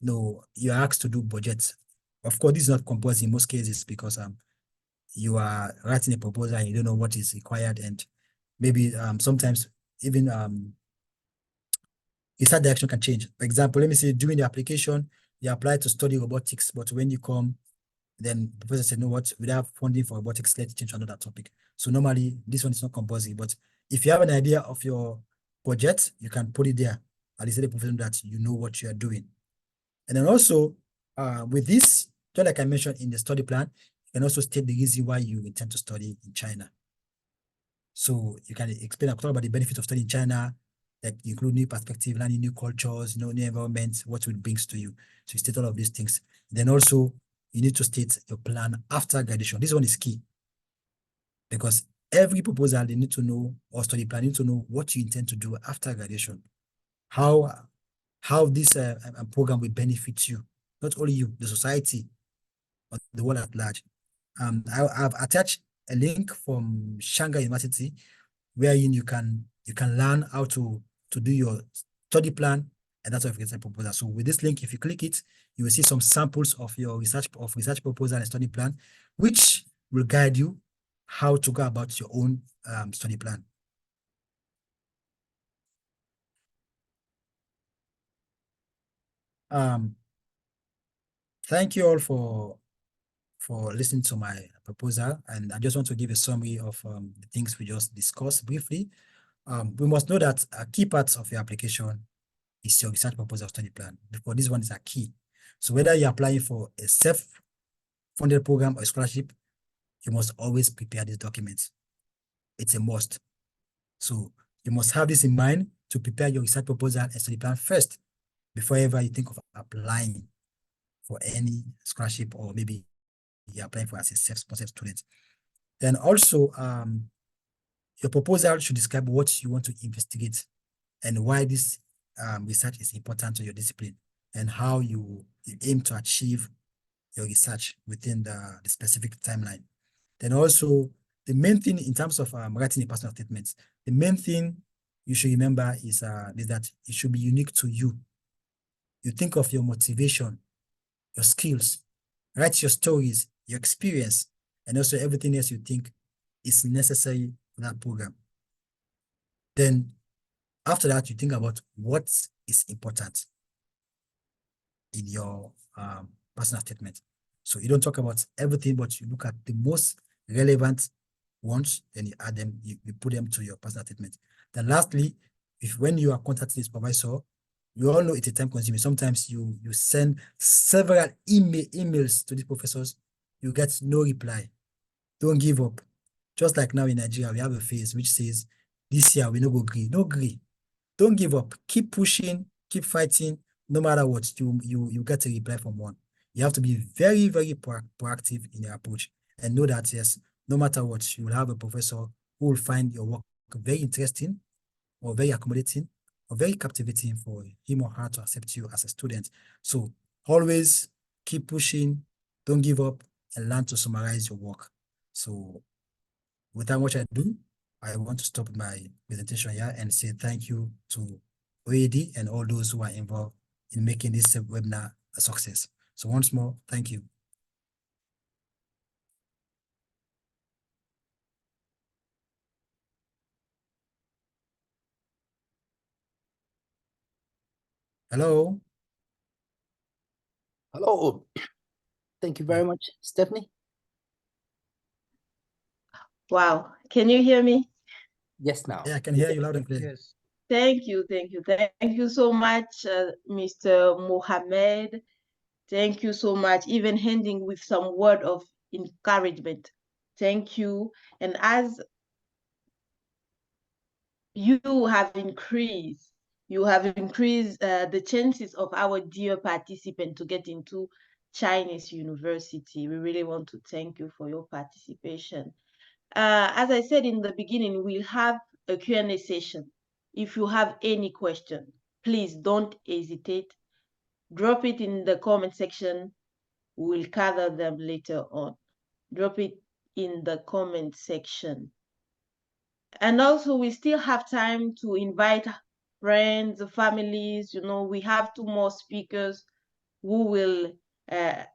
you're asked to do budgets. Of course, this is not compulsory in most cases because you are writing a proposal and you don't know what is required, and maybe sometimes even research direction can change. For example, let me say during the application, you apply to study robotics, but when you come, then the professor said, "No, what? We have funding for robotics. Let's change to another topic." So normally this one is not compulsory, but if you have an idea of your budget, you can put it there. At least the professor that you know what you are doing. And then also with this, just like I mentioned in the study plan, you can also state the reason why you intend to study in China. So you can explain, talk about the benefits of studying in China, like include new perspective, learning new cultures, new environments, what it brings to you. So you state all of these things. Then also you need to state your plan after graduation. This one is key because every proposal they need to know, or study plan, need to know what you intend to do after graduation. How this program will benefit you, not only you, the society, but the world at large. I've attached a link from Shanghai University wherein you can learn how to do your study plan and that's of research proposal. So with this link, if you click it, you will see some samples of your research proposal and study plan, which will guide you how to go about your own study plan. Thank you all for listening to my proposal, and I just want to give a summary of the things we just discussed briefly. We must know that a key part of your application is your research proposal study plan. Because this one is a key. So whether you're applying for a self-funded program or a scholarship, you must always prepare these documents. It's a must. So you must have this in mind to prepare your research proposal and study plan first, before ever you think of applying for any scholarship, or maybe you're applying for as a self-sponsored student. Then also, your proposal should describe what you want to investigate and why this research is important to your discipline, and how you aim to achieve your research within the specific timeline. Then also, the main thing in terms of writing a personal statement, the main thing you should remember is that it should be unique to you. You think of your motivation, your skills, write your stories, your experience, and also everything else you think is necessary for that program. Then after that, you think about what is important in your personal statement. So you don't talk about everything, but you look at the most relevant ones, then you add them, you put them to your personal statement. Then lastly, when you are contacting the supervisor, you all know it's a time consuming. Sometimes you send several emails to the professors, you get no reply. Don't give up. Just like now in Nigeria, we have a phase which says, this year we no go agree. No agree. Don't give up. Keep pushing, keep fighting. No matter what, you get a reply from one. You have to be very, very proactive in your approach and know that, yes, no matter what, you will have a professor who will find your work very interesting or very accommodating or very captivating for him or her to accept you as a student. So always keep pushing, don't give up, and learn to summarize your work. So without much ado, I want to stop my presentation here and say thank you to OAD and all those who are involved in making this webinar a success. So once more, thank you. Hello. Hello. Thank you very much, Stephanie. Wow. Can you hear me? Yes, now. Yeah, I can hear you loud and clear. Yes. Thank you. Thank you so much, Mr. Mohammed. Thank you so much, even ending with some word of encouragement. Thank you. And as you have increased the chances of our dear participant to get into Chinese university. We really want to thank you for your participation. As I said in the beginning, we'll have a Q&A session. If you have any question, please don't hesitate. Drop it in the comment section. We'll cover them later on. Drop it in the comment section. And also, we still have time to invite friends, families. We have 2 more speakers who will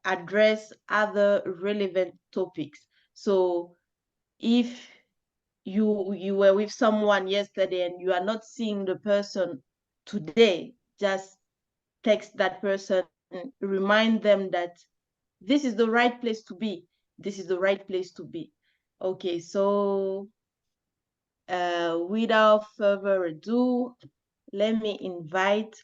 address other relevant topics. So if you were with someone yesterday and you are not seeing the person today, just text that person, remind them that this is the right place to be. This is the right place to be. Okay, so without further ado, let me invite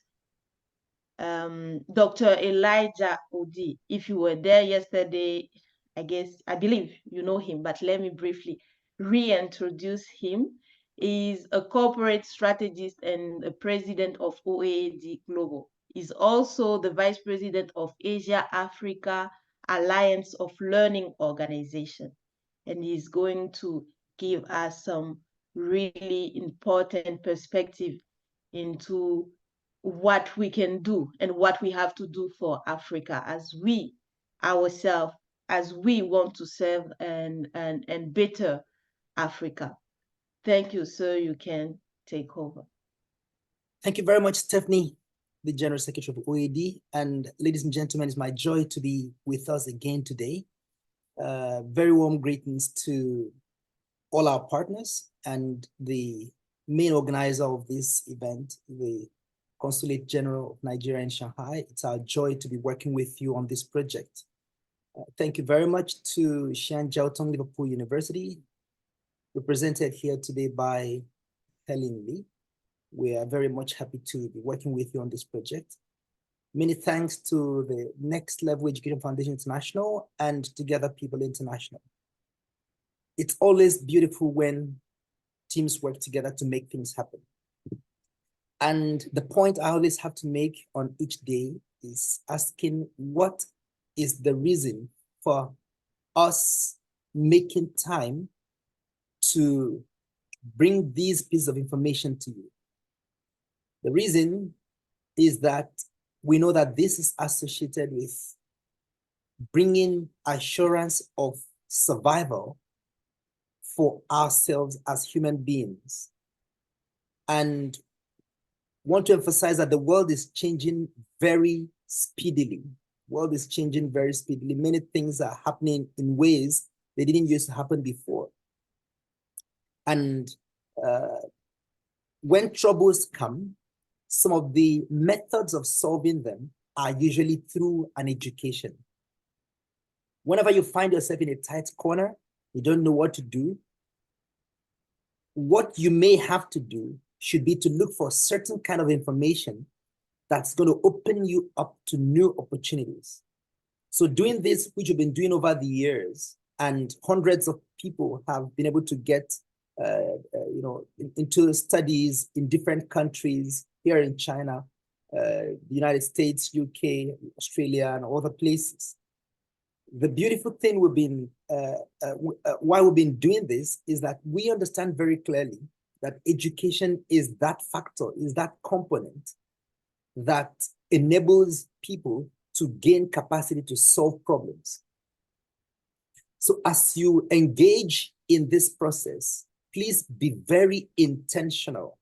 Dr. Elijah Odi. If you were there yesterday, I believe you know him, but let me briefly reintroduce him. He's a corporate strategist and the president of OAD Global. He's also the vice president of Asia Africa Alliance of Learning Organization. And he's going to give us some really important perspective into what we can do and what we have to do for Africa as we ourselves, as we want to serve and better Africa. Thank you, sir. You can take over. Thank you very much, Stephanie, the General Secretary of OAD. And ladies and gentlemen, it's my joy to be with us again today. Very warm greetings to all our partners and the main organizer of this event, the Consulate General of Nigeria in Shanghai. It's our joy to be working with you on this project. Thank you very much to Xian Jiaotong Liverpool University, represented here today by Helen Lee. We are very much happy to be working with you on this project. Many thanks to the Next Level Education Foundation International and Together People International. It's always beautiful when teams work together to make things happen. And the point I always have to make on each day is asking what is the reason for us making time to bring these pieces of information to you. The reason is that we know that this is associated with bringing assurance of survival for ourselves as human beings. And want to emphasize that the world is changing very speedily. The world is changing very speedily. Many things are happening in ways They didn't used to happen before. And when troubles come, some of the methods of solving them are usually through an education. Whenever you find yourself in a tight corner, you don't know what to do, what you may have to do should be to look for certain kind of information that's going to open you up to new opportunities. So doing this, which you've been doing over the years, and hundreds of people have been able to get into studies in different countries, here in China, the United States, UK, Australia, and other places. The beautiful thing why we've been doing this is that we understand very clearly that education is that factor, is that component that enables people to gain capacity to solve problems. So as you engage in this process, please be very intentional,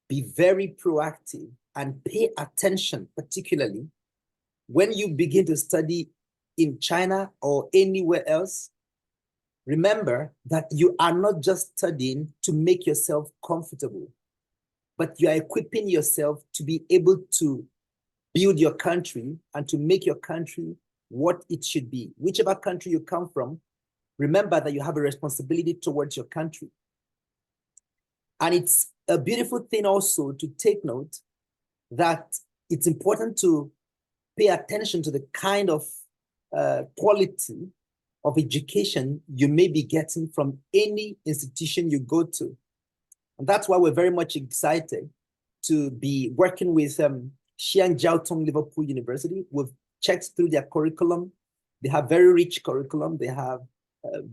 be very proactive, and pay attention, particularly when you begin to study in China or anywhere else. Remember that you are not just studying to make yourself comfortable, but you are equipping yourself to be able to build your country and to make your country what it should be. Whichever country you come from, remember that you have a responsibility towards your country. And it's a beautiful thing also to take note that it's important to pay attention to the kind of quality of education you may be getting from any institution you go to. And that's why we're very much excited to be working with Xi'an Jiaotong Liverpool University. We've checked through their curriculum. They have very rich curriculum. They have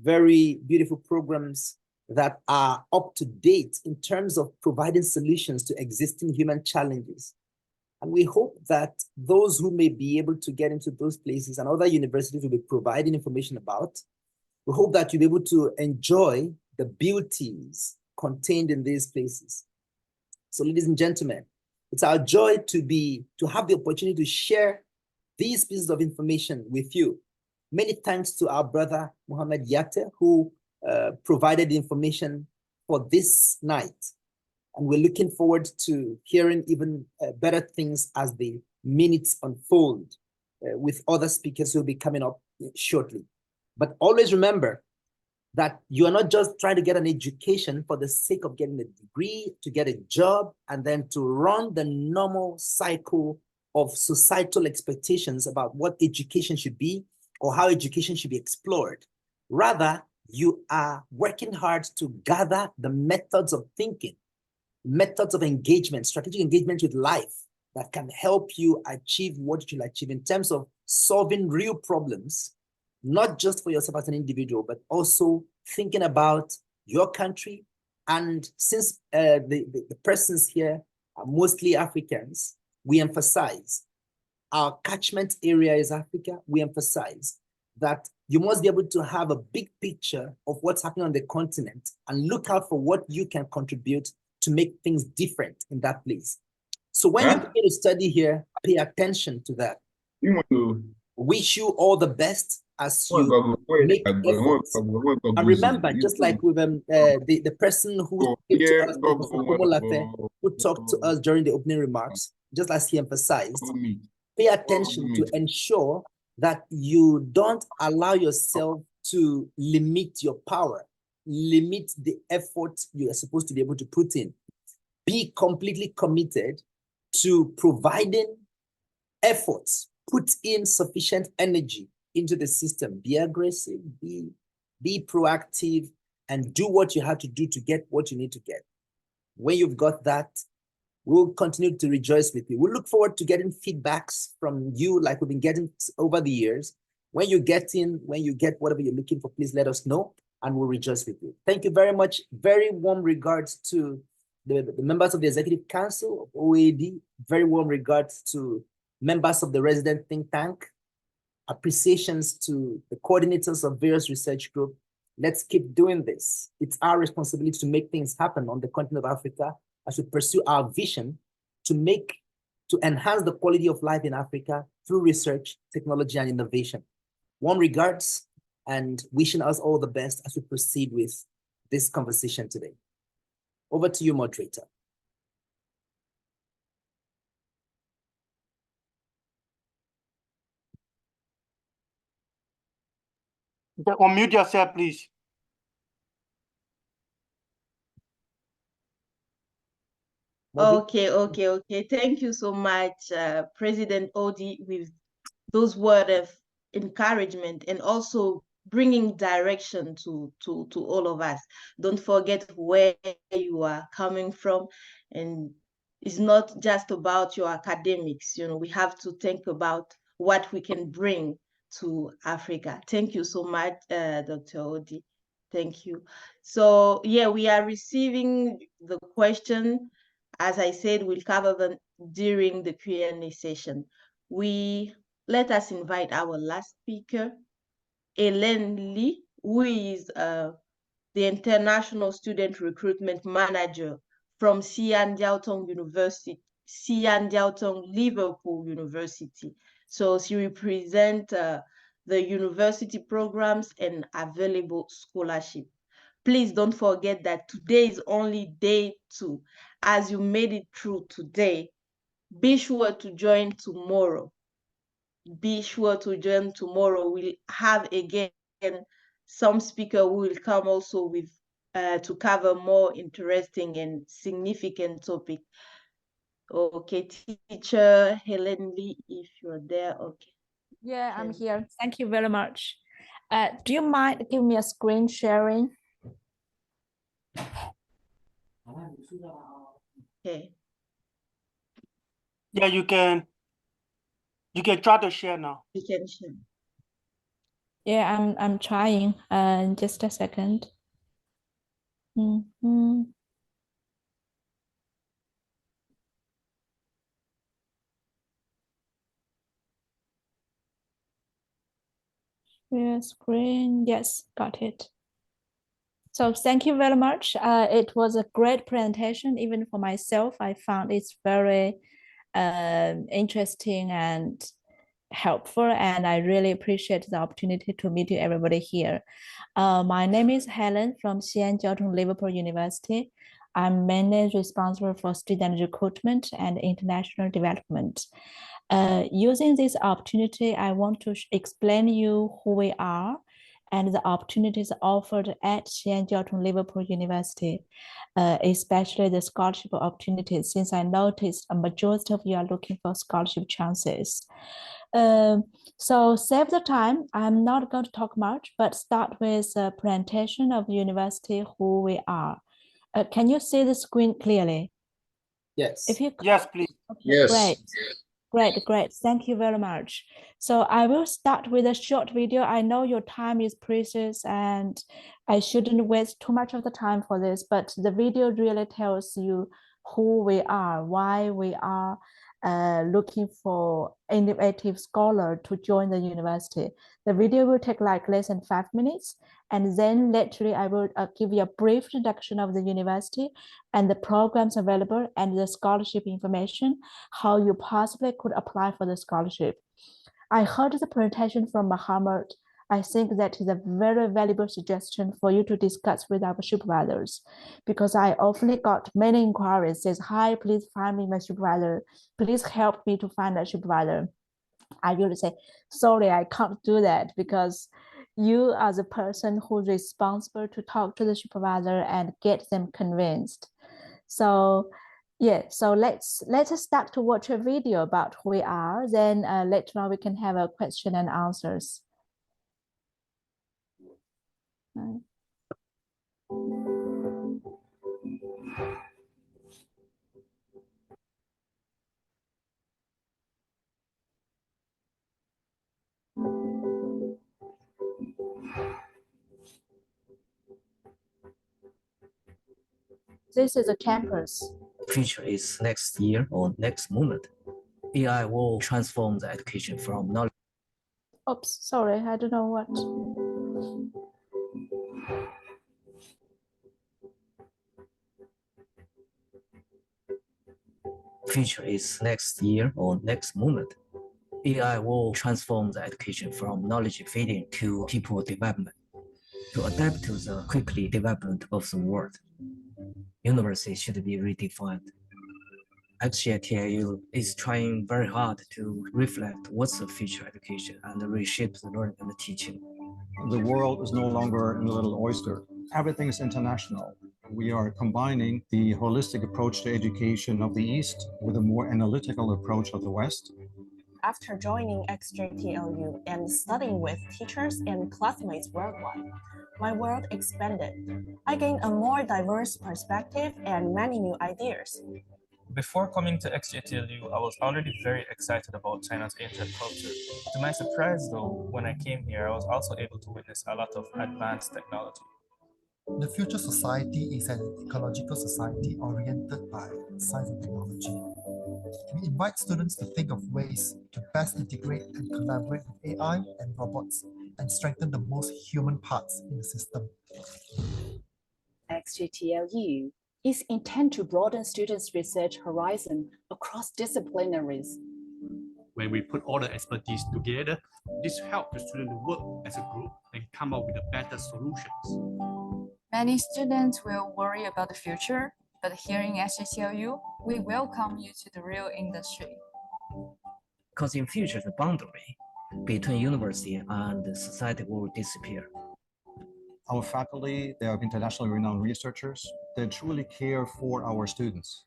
very beautiful programs that are up to date in terms of providing solutions to existing human challenges. And we hope that those who may be able to get into those places and other universities will be providing information about, we hope that you'll be able to enjoy the beauties contained in these places. So ladies and gentlemen, it's our joy to have the opportunity to share these pieces of information with you. Many thanks to our brother, Mohammed Yatte, who provided the information for this night. And we're looking forward to hearing even better things as the minutes unfold with other speakers who will be coming up shortly. But always remember that you are not just trying to get an education for the sake of getting a degree, to get a job, and then to run the normal cycle of societal expectations about what education should be or how education should be explored. Rather, you are working hard to gather the methods of thinking, methods of engagement, strategic engagement with life that can help you achieve what you'll achieve in terms of solving real problems, not just for yourself as an individual, but also thinking about your country. And since the persons here are mostly Africans, we emphasize our catchment area is Africa. We emphasize that you must be able to have a big picture of what's happening on the continent and look out for what you can contribute to make things different in that place. So when you begin to study here, pay attention to that. Wish you all the best as you make efforts. And remember, just like with the person who came to us, who talked to us during the opening remarks, just as he emphasized, pay attention to ensure that you don't allow yourself to limit your power, limit the effort you are supposed to be able to put in. Be completely committed to providing efforts, put in sufficient energy into the system. Be aggressive, be proactive, and do what you have to do to get what you need to get. When you've got that, we'll continue to rejoice with you. We'll look forward to getting feedbacks from you like we've been getting over the years. When you get whatever you're looking for, please let us know and we'll rejoice with you. Thank you very much. Very warm regards to the members of the Executive Council of OAD. Very warm regards to members of the resident think tank. Appreciations to the coordinators of various research groups. Let's keep doing this. It's our responsibility to make things happen on the continent of Africa as we pursue our vision to enhance the quality of life in Africa through research, technology, and innovation. Warm regards. and wishing us all the best as we proceed with this conversation today. Over to you, moderator. Unmute yourself, please. Okay. Thank you so much, President Odi, with those words of encouragement and also bringing direction to all of us. Don't forget where you are coming from, and it's not just about your academics. We have to think about what we can bring to Africa. Thank you so much, Dr. Odi. Thank you. So yeah, we are receiving the question. As I said, we'll cover them during the Q&A session. Let us invite our last speaker, Hélène Lee, who is the International Student Recruitment Manager from Xi'an Jiaotong University, Xi'an Jiaotong Liverpool University. So she represents the university programs and available scholarship. Please don't forget that today is only day 2. As you made it through today, be sure to join tomorrow. We'll have again some speaker who will come also with to cover more interesting and significant topic. Okay, teacher Hélène Lee, if you're there, okay. Yeah, I'm here. Thank you very much. Do you mind giving me a screen sharing? Okay. Yeah, you can try to share now. You can share. Yeah, I'm trying. Just a second. Share screen. Yes, got it. So thank you very much. It was a great presentation, even for myself. I found it's very interesting and helpful, and I really appreciate the opportunity to meet you everybody here. My name is Helen from Xi'an Jiaotong Liverpool University. I'm mainly responsible for student recruitment and international development. Using this opportunity, I want to explain you who we are and the opportunities offered at Xi'an Jiaotong Liverpool University, especially the scholarship opportunities, since I noticed a majority of you are looking for scholarship chances. So save the time, I'm not going to talk much, but start with a presentation of the university, who we are. Can you see the screen clearly? Yes. Yes, please. Okay, Yes. Great. Thank you very much. So I will start with a short video. I know your time is precious and I shouldn't waste too much of the time for this, but the video really tells you who we are, why we are looking for innovative scholar to join the university. The video will take like less than 5 minutes. And then later I will give you a brief introduction of the university and the programs available and the scholarship information, how you possibly could apply for the scholarship. I heard the presentation from Muhammad. I think that is a very valuable suggestion for you to discuss with our supervisors, because I often got many inquiries, says, hi, please find me my supervisor. Please help me to find a supervisor. I usually say, sorry, I can't do that, because you are the person who's responsible to talk to the supervisor and get them convinced. So yeah, so let's start to watch a video about who we are. Then later on we can have a question and answers. This is a campus. Future is next year or next moment. AI will transform the education from knowledge. Oops, sorry, I don't know what. Future is next year or next moment. AI will transform the education from knowledge feeding to people development. To adapt to the quickly development of the world, university should be redefined. XJTLU is trying very hard to reflect what's the future education and reshape the learning and the teaching. The world is no longer a little oyster. Everything is international. We are combining the holistic approach to education of the East with a more analytical approach of the West. After joining XJTLU and studying with teachers and classmates worldwide, my world expanded. I gained a more diverse perspective and many new ideas. Before coming to XJTLU, I was already very excited about China's ancient culture. To my surprise though, when I came here, I was also able to witness a lot of advanced technology. The future society is an ecological society oriented by science and technology. We invite students to think of ways to best integrate and collaborate with AI and robots and strengthen the most human parts in the system. XJTLU is intended to broaden students' research horizon across disciplinaries. When we put all the expertise together, this helps the students to work as a group and come up with better solutions. Many students will worry about the future, but here in XJTLU, we welcome you to the real industry. Because in future, the boundary between university and society will disappear. Our faculty, they are internationally renowned researchers. They truly care for our students.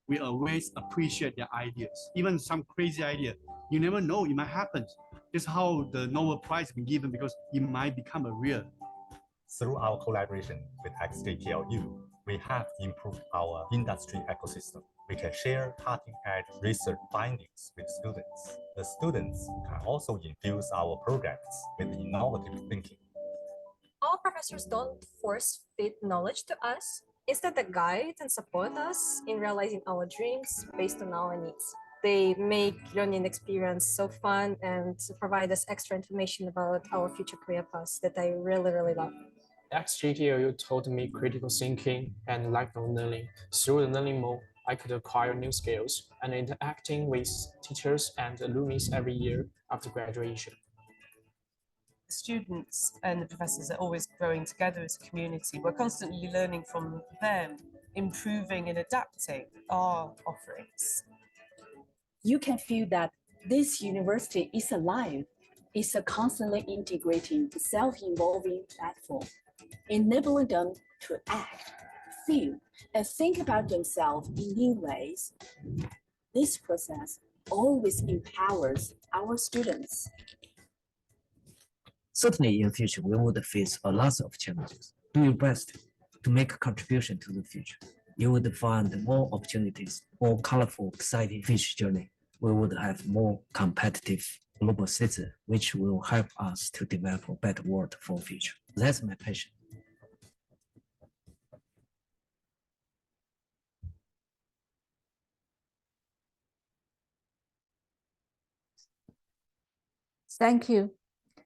We always appreciate their ideas, even some crazy idea. You never know, it might happen. This is how the Nobel Prize has been given, because it might become a real. Through our collaboration with XJTLU, we have improved our industry ecosystem. We can share cutting-edge research findings with students. The students can also infuse our programs with innovative thinking. Our professors don't force-feed knowledge to us. Instead, they guide and support us in realizing our dreams based on our needs. They make learning experience so fun and provide us extra information about our future career paths that I really, really love. XJTLU taught me critical thinking and lifelong learning. Through the learning mode, I could acquire new skills and interacting with teachers and alumni every year after graduation. Students and the professors are always growing together as a community. We're constantly learning from them, improving and adapting our offerings. You can feel that this university is alive. It's a constantly integrating, self-involving platform, enabling them to act, feel, and think about themselves in new ways. This process always empowers our students. Certainly in the future, we would face a lot of challenges. Do your best to make a contribution to the future. You would find more opportunities, more colorful, exciting future journey. We would have more competitive global citizen, which will help us to develop a better world for the future. That's my passion. Thank you.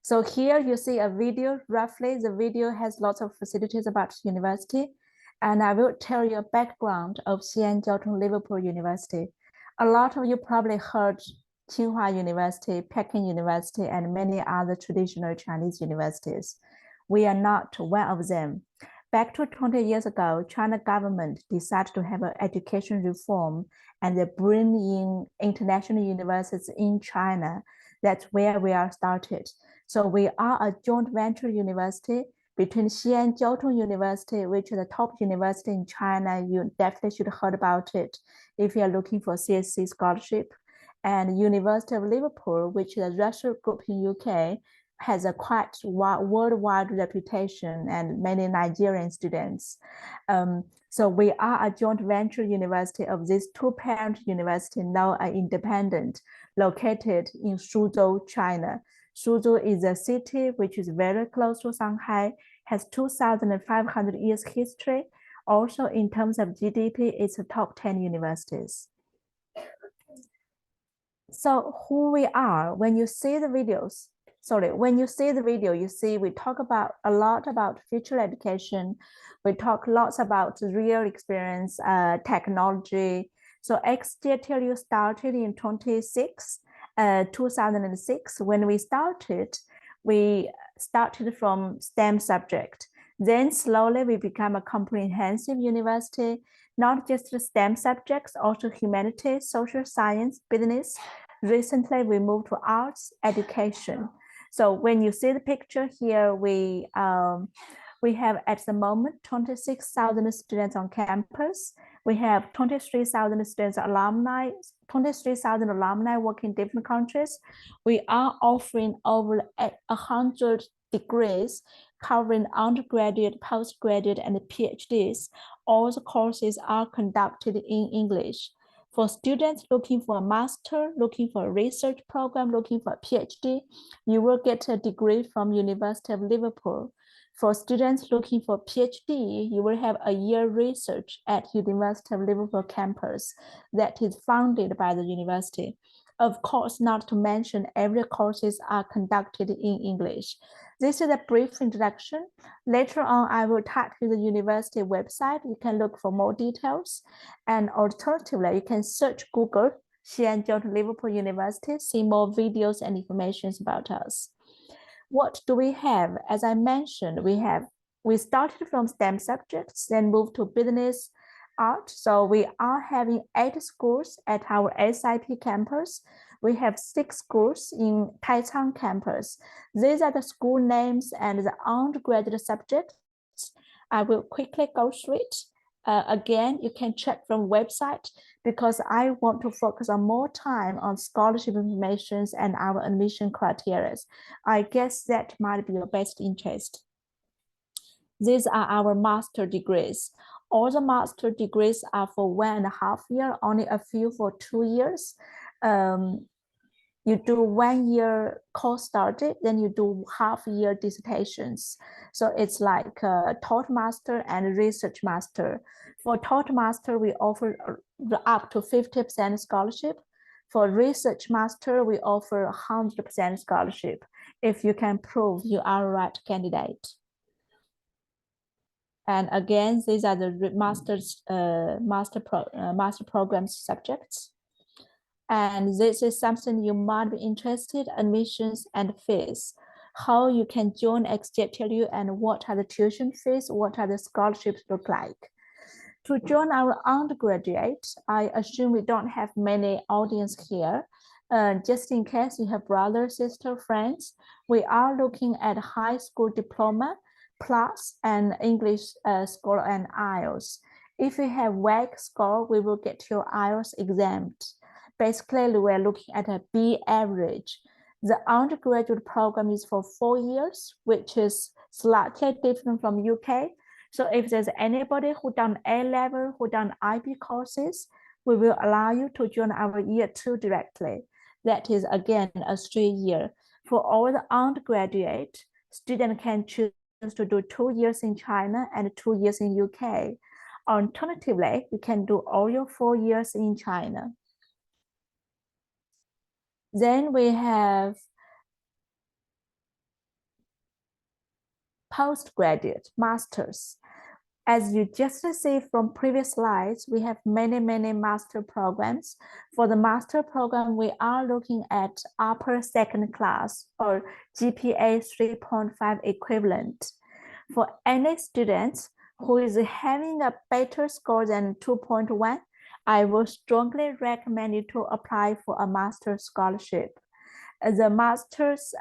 So here you see a video, roughly the video has lots of facilities about university, and I will tell you a background of Xi'an Jiaotong Liverpool University. A lot of you probably heard Tsinghua University, Peking University, and many other traditional Chinese universities. We are not one of them. Back to 20 years ago, China government decided to have an education reform and they bring in international universities in China. That's where we are started. So we are a joint venture university between Xi'an Jiaotong University, which is the top university in China. You definitely should have heard about it if you're looking for CSC scholarship. And University of Liverpool, which is a research group in UK, has a quite worldwide reputation and many Nigerian students. So we are a joint venture university of these two parent universities, now are independent, located in Suzhou, China. Suzhou is a city which is very close to Shanghai, has 2,500 years history. Also in terms of GDP, it's a top 10 universities. So who we are, when you see the videos, when you see the video, you see we talk about a lot about future education. We talk lots about real experience, technology. So XJTLU started in 2006, 2006, when we started from STEM subject. Then slowly we become a comprehensive university, not just the STEM subjects, also humanities, social science, business. Recently, we moved to arts education. So when you see the picture here, we have at the moment 26,000 students on campus. We have 23,000 students alumni, 23,000 alumni working in different countries. We are offering over 100 degrees covering undergraduate, postgraduate, and PhDs. All the courses are conducted in English. For students looking for a master, looking for a research program, looking for a PhD, you will get a degree from University of Liverpool. For students looking for PhD, you will have a year research at University of Liverpool campus that is funded by the university. Of course, not to mention every courses are conducted in English. This is a brief introduction. Later on, I will tag to the university website. You can look for more details. And alternatively, you can search Google, Xi'an Liverpool University, see more videos and information about us. What do we have? As I mentioned, we started from STEM subjects, then moved to business, art. So we are having 8 schools at our SIP campus. We have 6 schools in Taicang campus. These are the school names and the undergraduate subjects. I will quickly go through it. Again, you can check from website because I want to focus on more time on scholarship information and our admission criteria. I guess that might be your best interest. These are our master degrees. All the master degrees are for 1.5 years, only a few for 2 years. You do 1 year course started, then you do half-year dissertations. So it's like a taught master and research master. For taught master, we offer up to 50% scholarship. For research master, we offer 100% scholarship if you can prove you are a right candidate. And again, these are the master program subjects. And this is something you might be interested in, admissions and fees, how you can join XJTLU and what are the tuition fees, what are the scholarships look like. To join our undergraduate, I assume we don't have many audience here. Just in case you have brothers, sister, friends, we are looking at high school diploma, plus an English score and IELTS. If you have WEG score, we will get your IELTS exempt. Basically, we're looking at a B average. The undergraduate program is for 4 years, which is slightly different from UK. So if there's anybody who done A-level, who done IB courses, we will allow you to join our year 2 directly. That is again a 3-year. For all the undergraduate, student can choose to do 2 years in China and 2 years in UK. Alternatively, you can do all your 4 years in China. Then we have postgraduate, masters. As you just see from previous slides, we have many master programs. For the master program, we are looking at upper second class or GPA 3.5 equivalent. For any student who is having a better score than 2.1, I will strongly recommend you to apply for a master's scholarship. The master's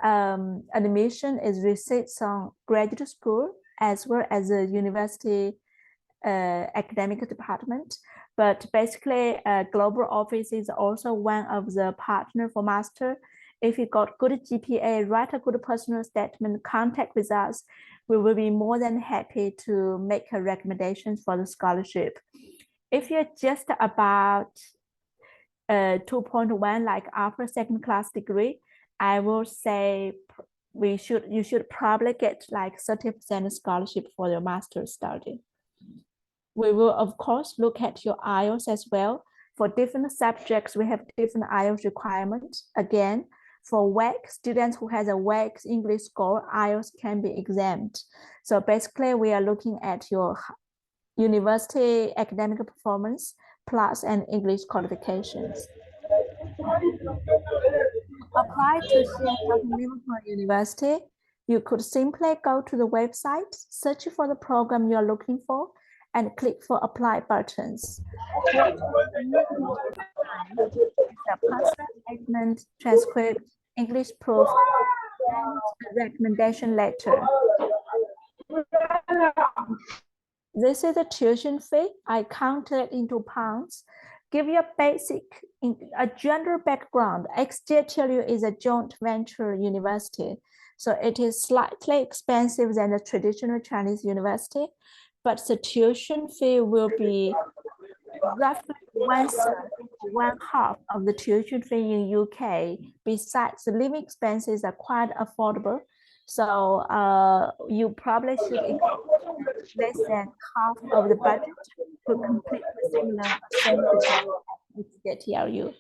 admission is received on graduate school as well as the university academic department. But basically, Global Office is also one of the partner for master. If you got good GPA, write a good personal statement, contact with us. We will be more than happy to make a recommendation for the scholarship. If you're just about 2.1, like upper second class degree, I will say you should probably get like 30% scholarship for your master's study. We will, of course, look at your IELTS as well. For different subjects, we have different IELTS requirements. Again, for WEG, students who has a WEG English score, IELTS can be exempt. So basically, we are looking at your university academic performance plus and English qualifications. apply to Liverpool University, you could simply go to the website, search for the program you're looking for, and click for apply buttons. The password statement, transcript, English proof, and a recommendation letter. This is the tuition fee. I counted it into pounds. Give you a basic, a general background. XJTLU is a joint venture university, so it is slightly expensive than the traditional Chinese university, but the tuition fee will be roughly 1/3 of the tuition fee in UK. Besides, the living expenses are quite affordable, so you probably should include less than half of the budget to complete the similar XJTLU.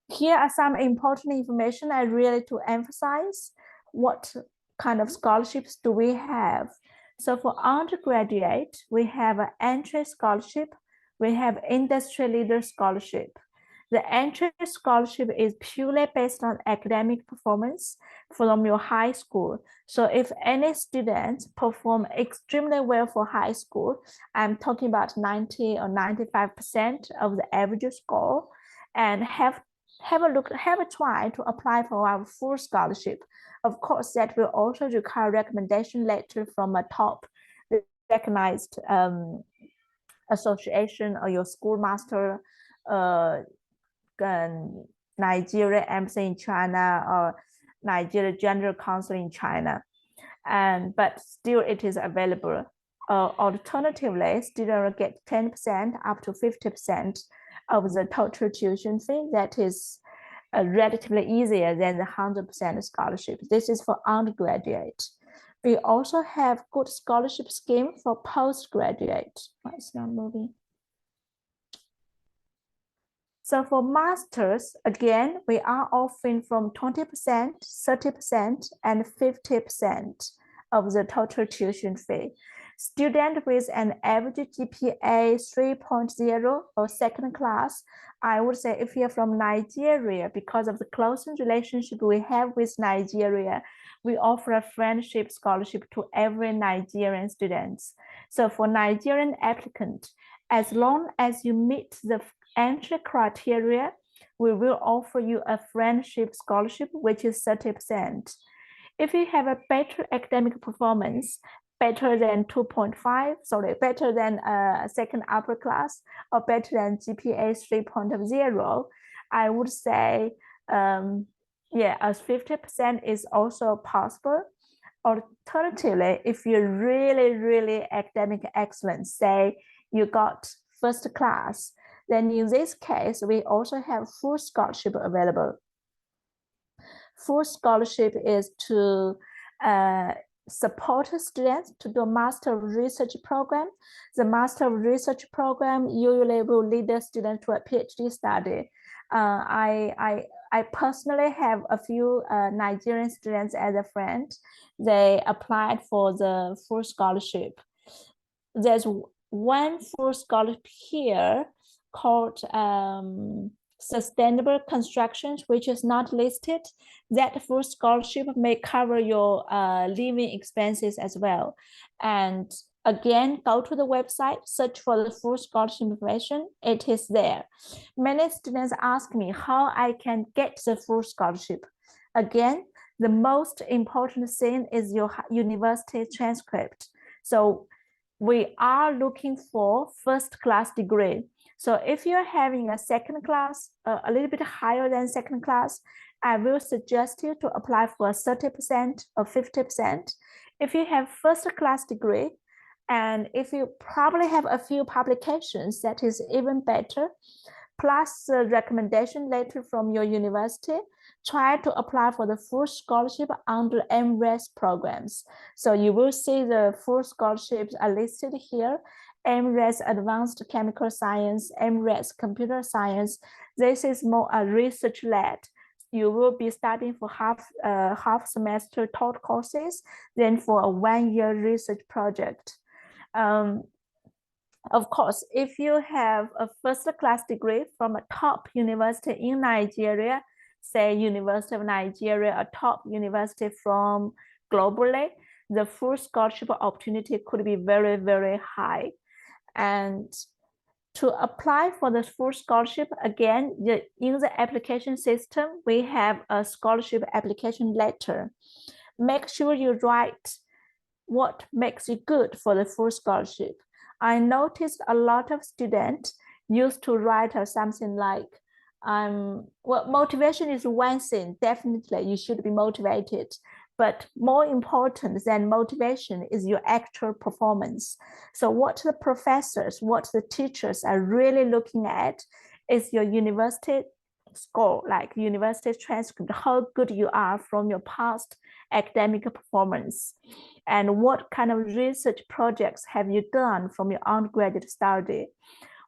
Here are some important information I really to emphasize. What kind of scholarships do we have? So for undergraduate, we have an entry scholarship. We have industry leader scholarship. The entry scholarship is purely based on academic performance from your high school. So if any students perform extremely well for high school, I'm talking about 90 or 95% of the average score, and have a try to apply for our full scholarship. Of course, that will also require recommendation letter from a top recognized association or your schoolmaster, Nigeria Embassy in China or Nigeria General Council in China, but still it is available. Alternatively, students will get 10% up to 50% of the total tuition fee. That is relatively easier than the 100% scholarship. This is for undergraduate. We also have good scholarship scheme for postgraduate. Why it's not moving? So for masters, again, we are offering from 20%, 30%, and 50% of the total tuition fee. Student with an average GPA 3.0 or second class, I would say if you're from Nigeria, because of the close relationship we have with Nigeria, we offer a friendship scholarship to every Nigerian students. So for Nigerian applicant, as long as you meet the entry criteria, we will offer you a friendship scholarship, which is 30%. If you have a better academic performance, better than 2.5, better than a second upper class, or better than GPA 3.0, I would say, as 50% is also possible. Alternatively, if you're really, really academic excellent, say you got first class, then in this case, we also have full scholarship available. Full scholarship is to support students to do Master of Research program. The Master of Research program usually will lead the student to a PhD study. I personally have a few Nigerian students as a friend. They applied for the full scholarship. There's one full scholarship here called Sustainable Constructions, which is not listed. That full scholarship may cover your living expenses as well. And again, go to the website, search for the full scholarship information. It is there. Many students ask me how I can get the full scholarship. Again, the most important thing is your university transcript. So we are looking for first class degree. So if you're having a second class, a little bit higher than second class, I will suggest you to apply for 30% or 50%. If you have first class degree, and if you probably have a few publications, that is even better, plus a recommendation letter from your university, try to apply for the full scholarship under MRES programs. So you will see the full scholarships are listed here. MRES Advanced Chemical Science, MRES Computer Science. This is more a research-led. You will be studying for half semester taught courses, then for a 1-year research project. Of course, if you have a first class degree from a top university in Nigeria, say University of Nigeria, a top university from globally, the full scholarship opportunity could be very, very high. And to apply for the full scholarship, again, in the application system, we have a scholarship application letter. Make sure you write what makes you good for the full scholarship. I noticed a lot of students used to write something like, well, motivation is one thing, definitely you should be motivated, but more important than motivation is your actual performance. So what the professors, what the teachers are really looking at is your university score, like university transcript, how good you are from your past academic performance, and what kind of research projects have you done from your undergraduate study,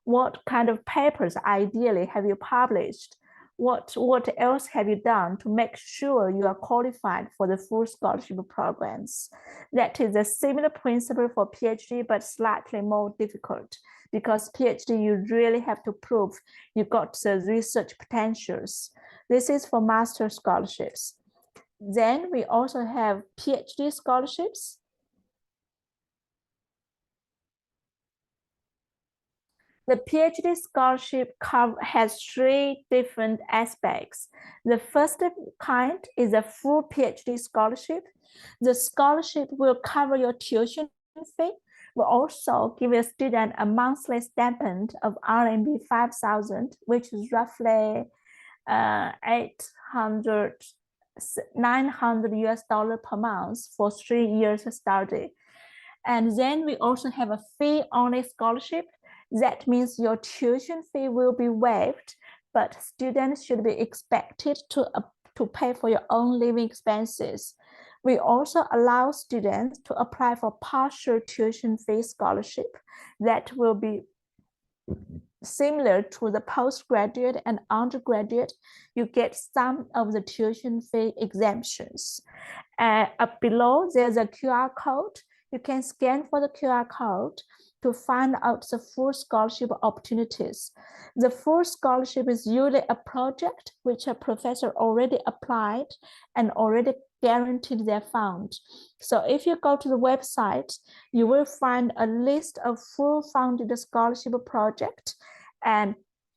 what kind of papers ideally have you published, what else have you done to make sure you are qualified for the full scholarship programs. That is a similar principle for PhD, but slightly more difficult, because PhD, you really have to prove you got the research potentials. This is for master scholarships. Then we also have PhD scholarships. The PhD scholarship has 3 different aspects. The first kind is a full PhD scholarship. The scholarship will cover your tuition fee, will also give a student a monthly stipend of RMB 5,000, which is roughly 900 US dollar per month for 3 years of study. And then we also have a fee-only scholarship. That means your tuition fee will be waived, but students should be expected to pay for your own living expenses. We also allow students to apply for partial tuition fee scholarship that will be similar to the postgraduate and undergraduate. You get some of the tuition fee exemptions. Up below, there's a QR code. You can scan for the QR code to find out the full scholarship opportunities. The full scholarship is usually a project which a professor already applied and already guaranteed their fund. So if you go to the website, you will find a list of full funded scholarship projects, and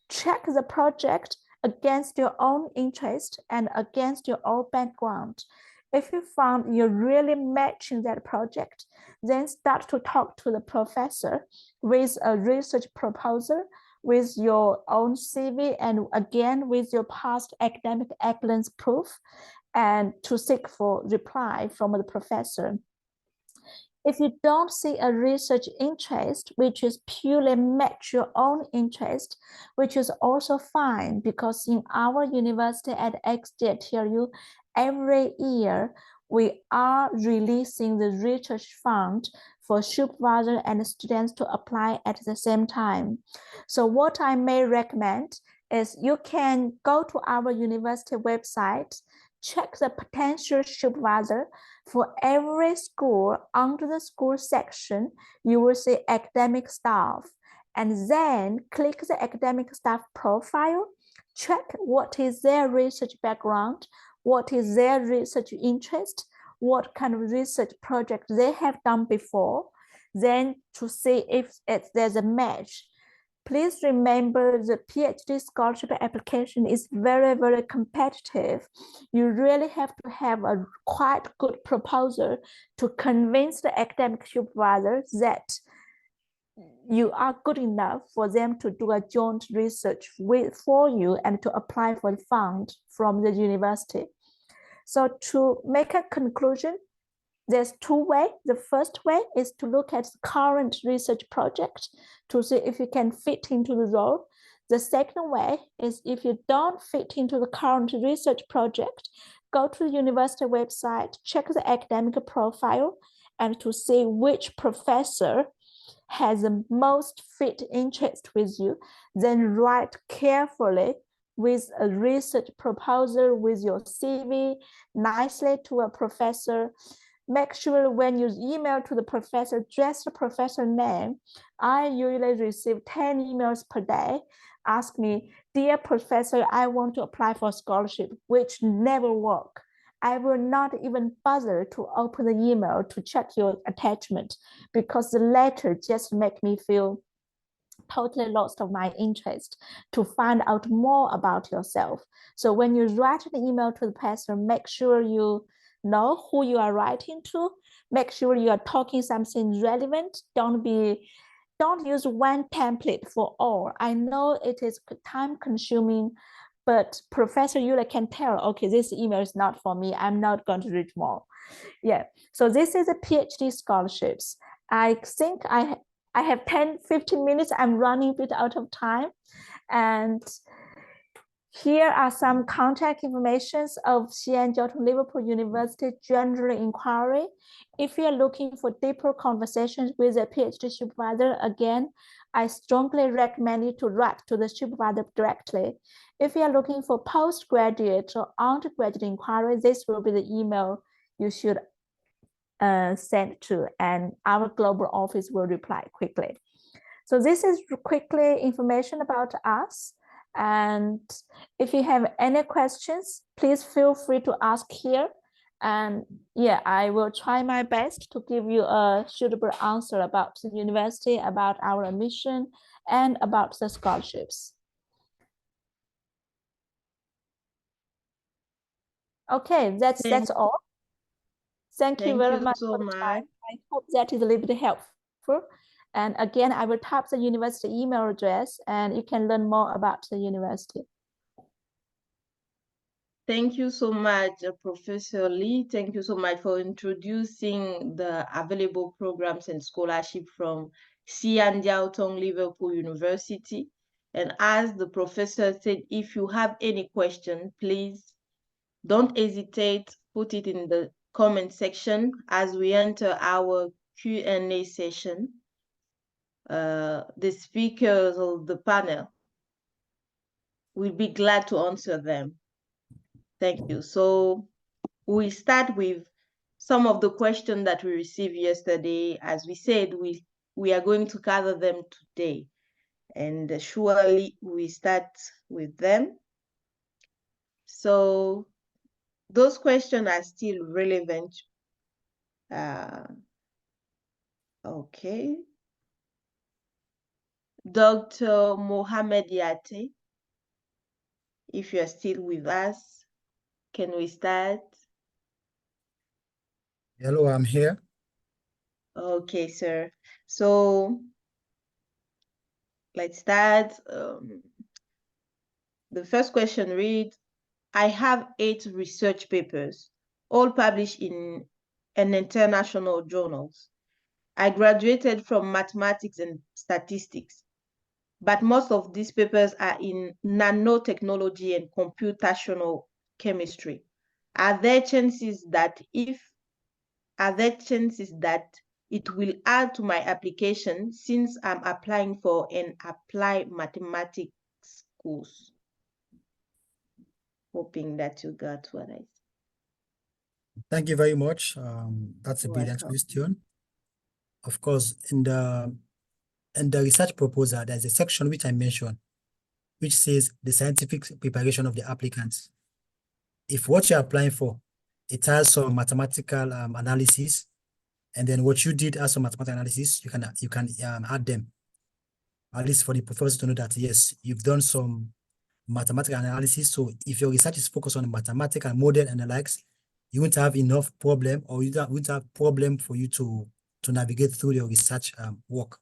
check the project against your own interest and against your own background. If you found you're really matching that project, then start to talk to the professor with a research proposal, with your own CV, and again with your past academic excellence proof, and to seek for reply from the professor. If you don't see a research interest, which is purely match your own interest, which is also fine, because in our university at XJTLU, every year we are releasing the research fund for supervisor and students to apply at the same time. So what I may recommend is you can go to our university website, check the potential supervisor. For every school, under the school section, you will see academic staff, and then click the academic staff profile, check what is their research background, what is their research interest, what kind of research project they have done before, then to see if there's a match. Please remember the PhD scholarship application is very, very competitive. You really have to have a quite good proposal to convince the academic supervisor that you are good enough for them to do a joint research for you and to apply for the fund from the university. So to make a conclusion, there's 2 ways. The first way is to look at the current research project to see if you can fit into the role. The second way is if you don't fit into the current research project, go to the university website, check the academic profile, and to see which professor has the most fit interest with you, then write carefully with a research proposal with your CV nicely to a professor. Make sure when you email to the professor, address the professor name. I usually receive 10 emails per day. ask me, dear professor, I want to apply for scholarship, which never work. I will not even bother to open the email to check your attachment because the letter just make me feel totally lost of my interest to find out more about yourself. So when you write an email to the professor, make sure you know who you are writing to, make sure you are talking something relevant. Don't use one template for all. I know it is time consuming, but Professor Yula can tell, okay, this email is not for me. I'm not going to read more. Yeah, so this is a PhD scholarships. I think I have 10, 15 minutes. I'm running a bit out of time. And here are some contact informations of Xi'an Jiao Tong Liverpool University General Inquiry. If you're looking for deeper conversations with a PhD supervisor, again, I strongly recommend you to write to the supervisor directly. If you're looking for postgraduate or undergraduate inquiry, this will be the email you should send to, and our global office will reply quickly. So this is quickly information about us. And if you have any questions, please feel free to ask here. And yeah, I will try my best to give you a suitable answer about the university, about our admission, and about the scholarships. Okay, that's all. Thank you very much for the time. I hope that is a little bit helpful. And again, I will type the university email address and you can learn more about the university. Thank you so much, Professor Lee. Thank you so much for introducing the available programs and scholarship from Xi'an Jiao Tong Liverpool University. And as the professor said, if you have any question, please don't hesitate, put it in the comment section as we enter our Q&A session. The speakers of the panel will be glad to answer them. Thank you. So we'll start with some of the questions that we received yesterday. As we said, we are going to cover them today. And surely we start with them. So those questions are still relevant. Okay. Dr. Mohamed Yate, if you're still with us, can we start? Hello, I'm here. Okay, sir. So let's start. The first question reads, I have 8 research papers, all published in an international journals. I graduated from mathematics and statistics, but most of these papers are in nanotechnology and computational chemistry. Are there chances that it will add to my application since I'm applying for an applied mathematics course? Hoping that you got what I said. Thank you very much. That's a brilliant question. Of course, in the research proposal, there's a section which I mentioned, which says the scientific preparation of the applicants. If what you're applying for, it has some mathematical analysis, and then what you did has some mathematical analysis, you can add them. At least for the professor to know that, yes, you've done some mathematical analysis. So if your research is focused on mathematical model and the likes, you won't have enough problem, or you won't have problem for you to navigate through your research work.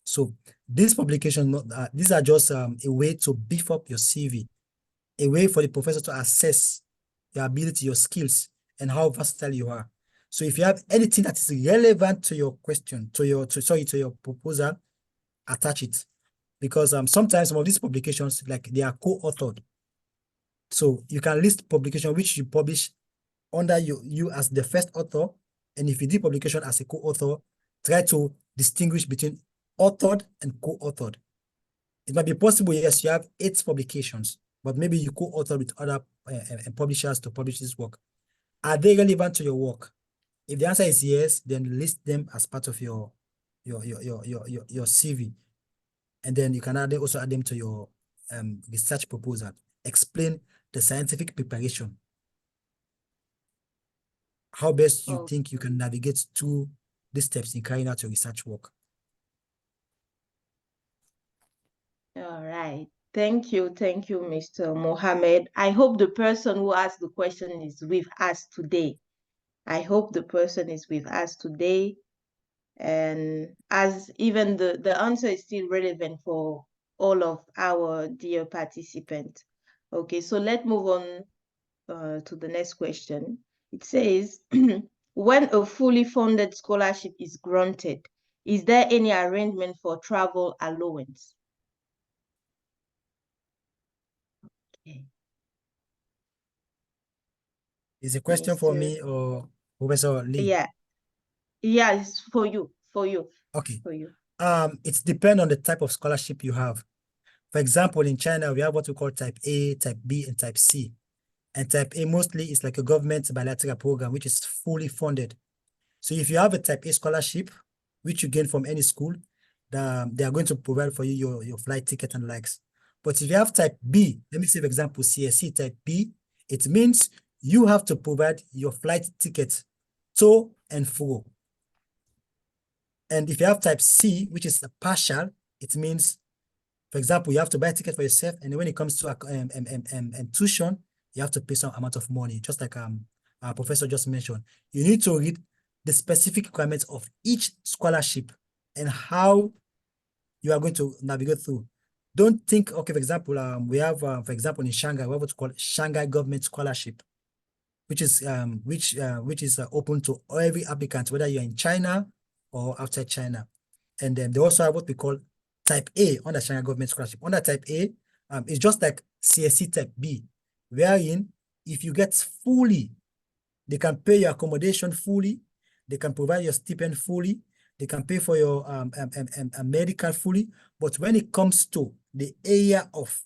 So these publications, these are just a way to beef up your CV, a way for the professor to assess your ability, your skills, and how versatile you are. So if you have anything that is relevant to your question, to your proposal, attach it. Because sometimes some of these publications, like, they are co-authored. So you can list publication which you publish under you as the first author, and if you do publication as a co-author, try to distinguish between authored and co-authored. It might be possible, yes, you have 8 publications, but maybe you co-authored with other publishers to publish this work. Are they relevant to your work? If the answer is yes, then list them as part of your CV, and then you can also add them to your research proposal. Explain the scientific preparation. How best you think you can navigate through these steps in carrying out your research work. All right. Thank you, Mr. Mohammed. I hope the person who asked the question is with us today. I hope the person is with us today. And as even the answer is still relevant for all of our dear participants. Okay, so let's move on to the next question. It says, when a fully funded scholarship is granted, is there any arrangement for travel allowance? Okay. Is a question for me or Professor Lee? Yeah. Yeah, it's for you. Okay. For you. It depends on the type of scholarship you have. For example, in China, we have what we call type A, type B, and type C. And type A mostly is like a government bilateral program, which is fully funded. So if you have a type A scholarship, which you gain from any school, they are going to provide for you your flight ticket and likes. But if you have type B, let me say, for example, CSC type B, it means you have to provide your flight ticket to and fro. And if you have type C, which is a partial, it means, for example, you have to buy a ticket for yourself, and when it comes to tuition, you have to pay some amount of money, just like our professor just mentioned. You need to read the specific requirements of each scholarship and how you are going to navigate through. Don't think, okay, for example, we have, for example, in Shanghai, we have what's called Shanghai Government Scholarship, which is open to every applicant, whether you're in China or outside China. And then they also have what we call type A under Shanghai Government Scholarship. Under type A, it's just like CSC type B, wherein if you get fully, they can pay your accommodation fully, they can provide your stipend fully, they can pay for your medical fully. But when it comes to the area of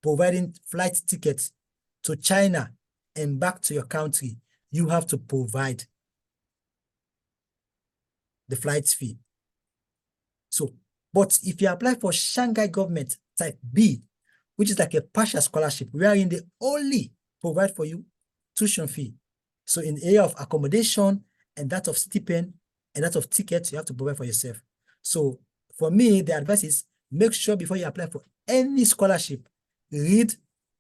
providing flight tickets to China and back to your country, you have to provide the flight fee. So, but if you apply for Shanghai Government type B, which is like a partial scholarship, wherein they only provide for you tuition fee. So in the area of accommodation and that of stipend and that of tickets, you have to provide for yourself. So for me, the advice is make sure before you apply for any scholarship, read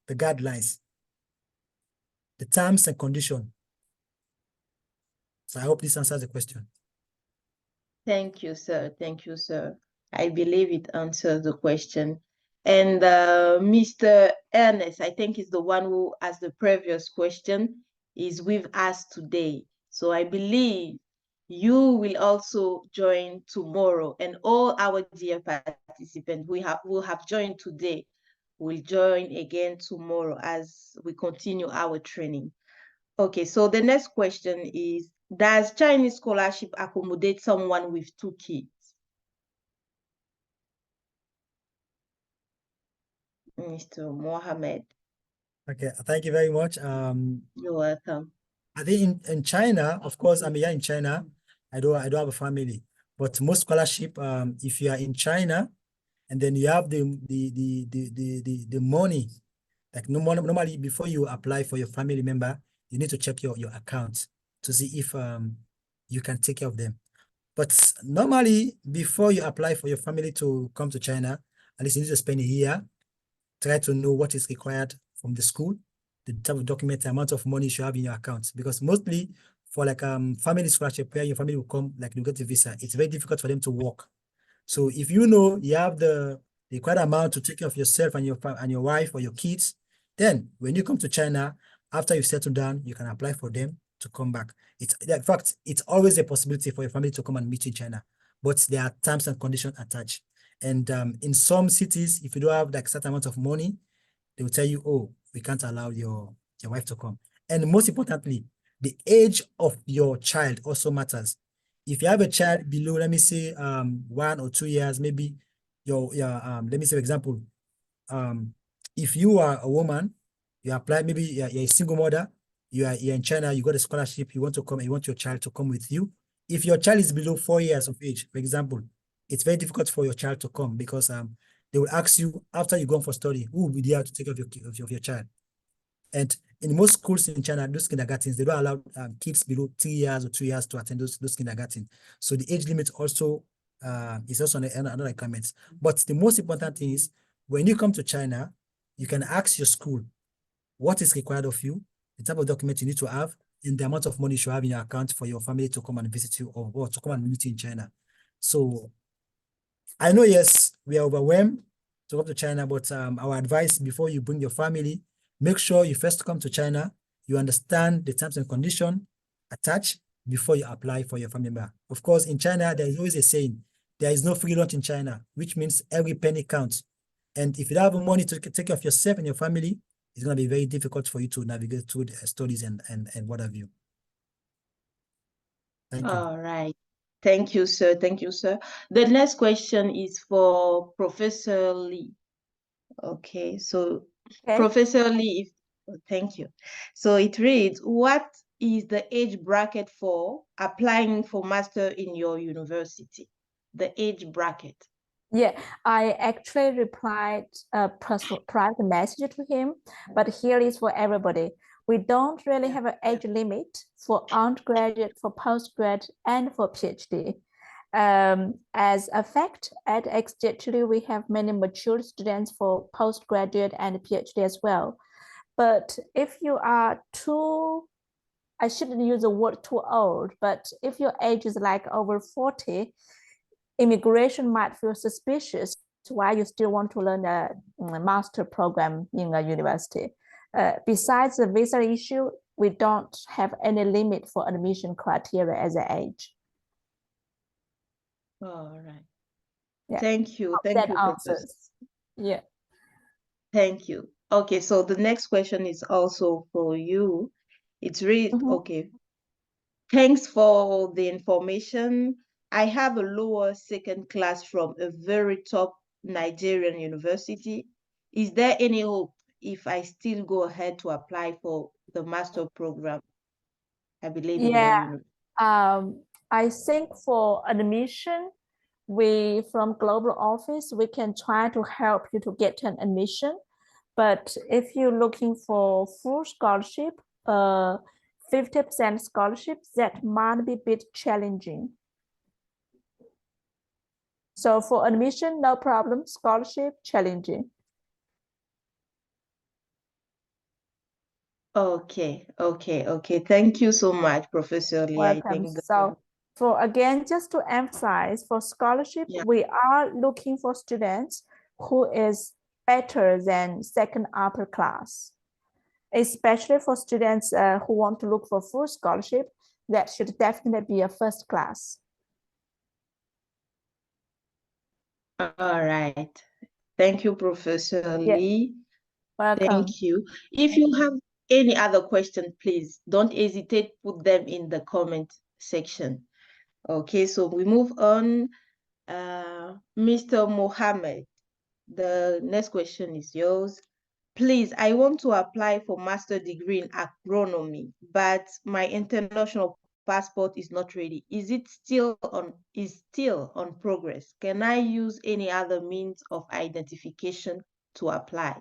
the guidelines, the terms and conditions. So I hope this answers the question. Thank you, sir. Thank you, sir. I believe it answers the question. And Mr. Ernest, I think is the one who asked the previous question, is with us today. So I believe you will also join tomorrow, and all our dear participants will have joined today will join again tomorrow as we continue our training. Okay, so the next question is, does Chinese scholarship accommodate someone with 2 kids? Mr. Mohammed. Okay, thank you very much. You're welcome. I think in China, of course, I'm here in China. I don't have a family, but most scholarship, if you are in China, and then you have the money, like normally before you apply for your family member, you need to check your account to see if you can take care of them. But normally, before you apply for your family to come to China, at least you need to spend a year, try to know what is required from the school, the type of document, the amount of money you should have in your account. Because mostly for like family scholarship, where your family will come, like you get a visa, it's very difficult for them to work. So if you know you have the required amount to take care of yourself and your wife or your kids, then when you come to China, after you settle down, you can apply for them to come back. In fact, it's always a possibility for your family to come and meet you in China, but there are terms and conditions attached. And in some cities, if you don't have like certain amount of money, they will tell you, oh, we can't allow your wife to come. And most importantly, the age of your child also matters. If you have a child below, let me say 1 or 2 years, maybe let me say, for example, if you are a woman, you apply, maybe you're a single mother, you're in China, you got a scholarship, you want to come, you want your child to come with you. If your child is below 4 years of age, for example, it's very difficult for your child to come because they will ask you after you go for study, who will be there to take care of your child. And in most schools in China, those kindergartens, they don't allow kids below 3 years or 2 years to attend those kindergarten. So the age limit also is also another requirement. But the most important thing is when you come to China, you can ask your school what is required of you, the type of document you need to have, and the amount of money you should have in your account for your family to come and visit you or to come and meet you in China. So I know, yes, we are overwhelmed to come to China, but our advice before you bring your family, make sure you first come to China, you understand the terms and conditions attached before you apply for your family member. Of course, in China, there is always a saying, there is no free lunch in China, which means every penny counts. And if you don't have money to take care of yourself and your family, it's going to be very difficult for you to navigate through the studies and what have you. Thank you. All right. Thank you, sir. Thank you, sir. The next question is for Professor Lee. Okay, so Professor Lee, thank you. So it reads, what is the age bracket for applying for master in your university? The age bracket. Yeah, I actually replied a private message to him, but here is for everybody. We don't really have an age limit for undergraduate, for postgrad, and for PhD. As a fact, at XJTLU, we have many mature students for postgraduate and PhD as well. But if you are too, I shouldn't use the word too old, but if your age is like over 40, immigration might feel suspicious why you still want to learn a master program in a university. Besides the visa issue, we don't have any limit for admission criteria as an age. All right. Yeah. Thank you. Hope Thank that you, answers. Professor. Yeah. Thank you. Okay, so the next question is also for you. It's really okay. Thanks for the information. I have a lower second class from a very top Nigerian university. Is there any hope if I still go ahead to apply for the master program? I believe in your university. I think for admission, we from Global Office, we can try to help you to get an admission. But if you're looking for full scholarship, 50% scholarship, that might be a bit challenging. So for admission, no problem. Scholarship, challenging. Okay. Thank you so much, Professor Lee. Welcome. I think So for again, just to emphasize, for scholarship, we are looking for students who is better than second upper class, especially for students who want to look for full scholarship. That should definitely be a first class. all right. Thank you, Professor Lee. Welcome. Thank you. If you have any other question, please don't hesitate, put them in the comment section. Okay, so we move on. Mr. Mohammed, the next question is yours. Please, I want to apply for master degree in agronomy, but my international passport is not ready. Is still on progress? Can I use any other means of identification to apply?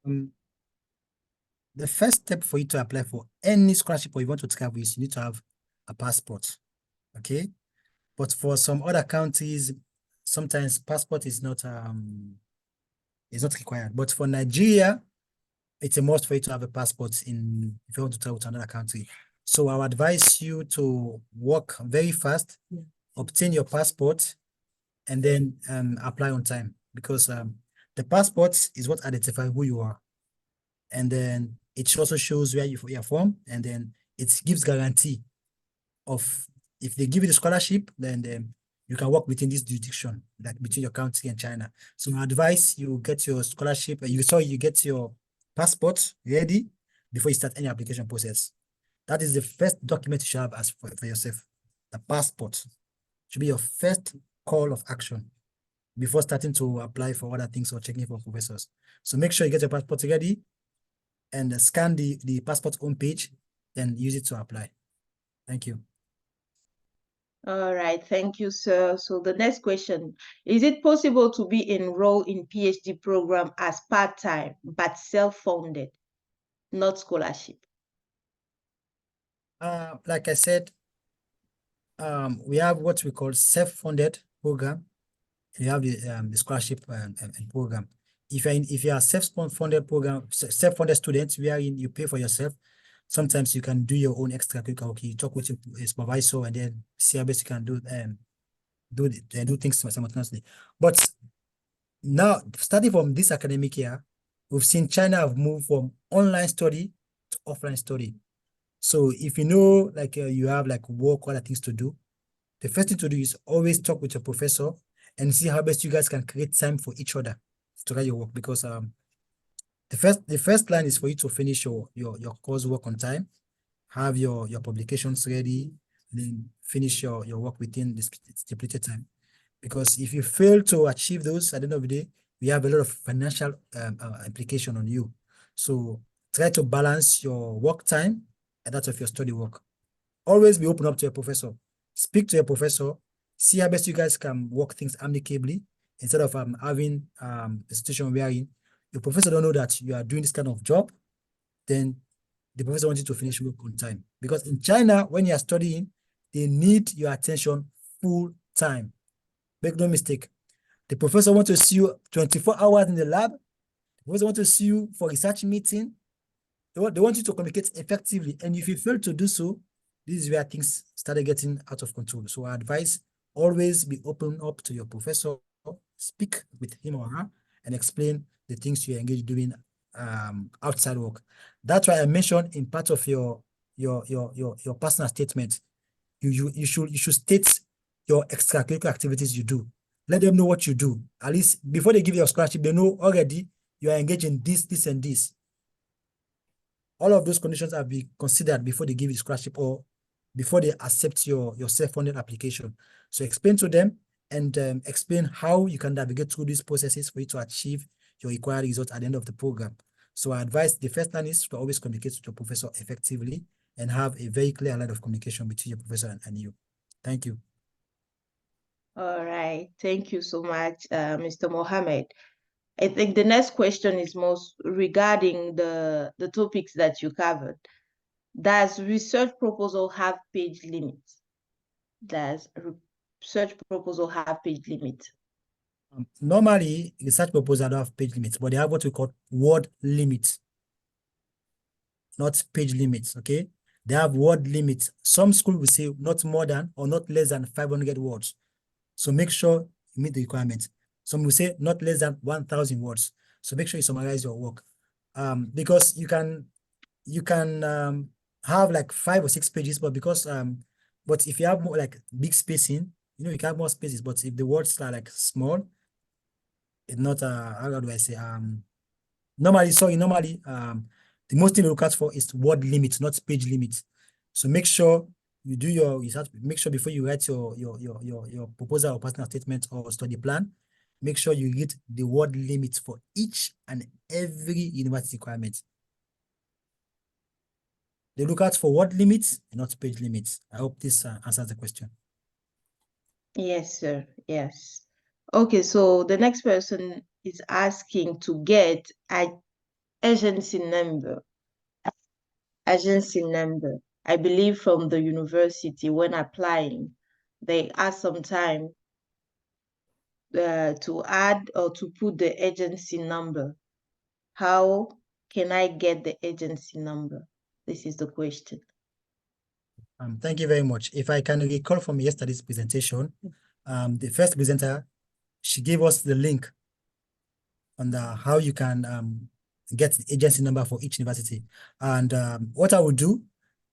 The first step for you to apply for any scholarship or you want to travel is you need to have a passport. Okay, but for some other countries, sometimes passport is not required. But for Nigeria, it's a must for you to have a passport if you want to travel to another country. So I would advise you to work very fast, obtain your passport, and then apply on time, because the passport is what identifies who you are. And then it also shows where you're from, and then it gives guarantee of if they give you the scholarship, then you can work within this jurisdiction, like between your country and China. So I advise you get your scholarship, you get your passport ready before you start any application process. That is the first document you should have as for yourself. The passport should be your first call of action before starting to apply for other things or checking for professors. So make sure you get your passport ready and scan the passport homepage, then use it to apply. Thank you. All right, thank you, sir. So the next question, is it possible to be enrolled in PhD program as part-time but self-funded, not scholarship? Like I said, we have what we call self-funded program. You have the scholarship and program. If you are self-funded program, self-funded students, wherein you pay for yourself, sometimes you can do your own extracurricular. Okay, you talk with your supervisor and then see how best you can do things simultaneously. But now, starting from this academic year, we've seen China have moved from online study to offline study. So if you know, like you have like work, other things to do, the first thing to do is always talk with your professor and see how best you guys can create time for each other to write your work. Because the first line is for you to finish your coursework on time, have your publications ready, and then finish your work within the stipulated time. Because if you fail to achieve those at the end of the day, we have a lot of financial implication on you. So try to balance your work time and that of your study work. Always be open up to your professor. Speak to your professor. See how best you guys can work things amicably instead of having a situation wherein your professor don't know that you are doing this kind of job, then the professor wants you to finish work on time. Because in China, when you are studying, they need your attention full time. Make no mistake. The professor wants to see you 24 hours in the lab. The professor wants to see you for research meeting. They want you to communicate effectively. And if you fail to do so, this is where things started getting out of control. So I advise always be open up to your professor, speak with him or her, and explain the things you engage doing outside work. That's why I mentioned in part of your personal statement, you should state your extracurricular activities you do. Let them know what you do. At least before they give you a scholarship, they know already you are engaged in this, and this. All of those conditions have been considered before they give you scholarship or before they accept your self-funded application. So explain to them and explain how you can navigate through these processes for you to achieve your required results at the end of the program. So I advise the first line is to always communicate with your professor effectively and have a very clear line of communication between your professor and you. Thank you. All right, thank you so much, Mr. Mohammed. I think the next question is most regarding the topics that you covered. Does research proposal have page limits? Does research proposal have page limit? Normally, research proposals don't have page limits, but they have what we call word limits, not page limits, okay? They have word limits. Some schools will say not more than or not less than 500 words. So make sure you meet the requirements. Some will say not less than 1,000 words. So make sure you summarize your work. Because you can have like 5 or 6 pages, but because but if you have more like big spacing, you know, you can have more spaces. But if the words are like small, it's not how do I say normally the most thing we look out for is word limit, not page limit. So make sure you do your research. Make sure before you write your proposal or personal statement or study plan, make sure you read the word limit for each and every university requirement. They look out for word limits and not page limits. I hope this answers the question. Yes, sir. Yes. Okay, so the next person is asking to get an agency number. Agency number. I believe from the university when applying, they ask some time to add or to put the agency number. How can I get the agency number? This is the question. Thank you very much. If I can recall from yesterday's presentation, the first presenter, she gave us the link on how you can get the agency number for each university. And what I will do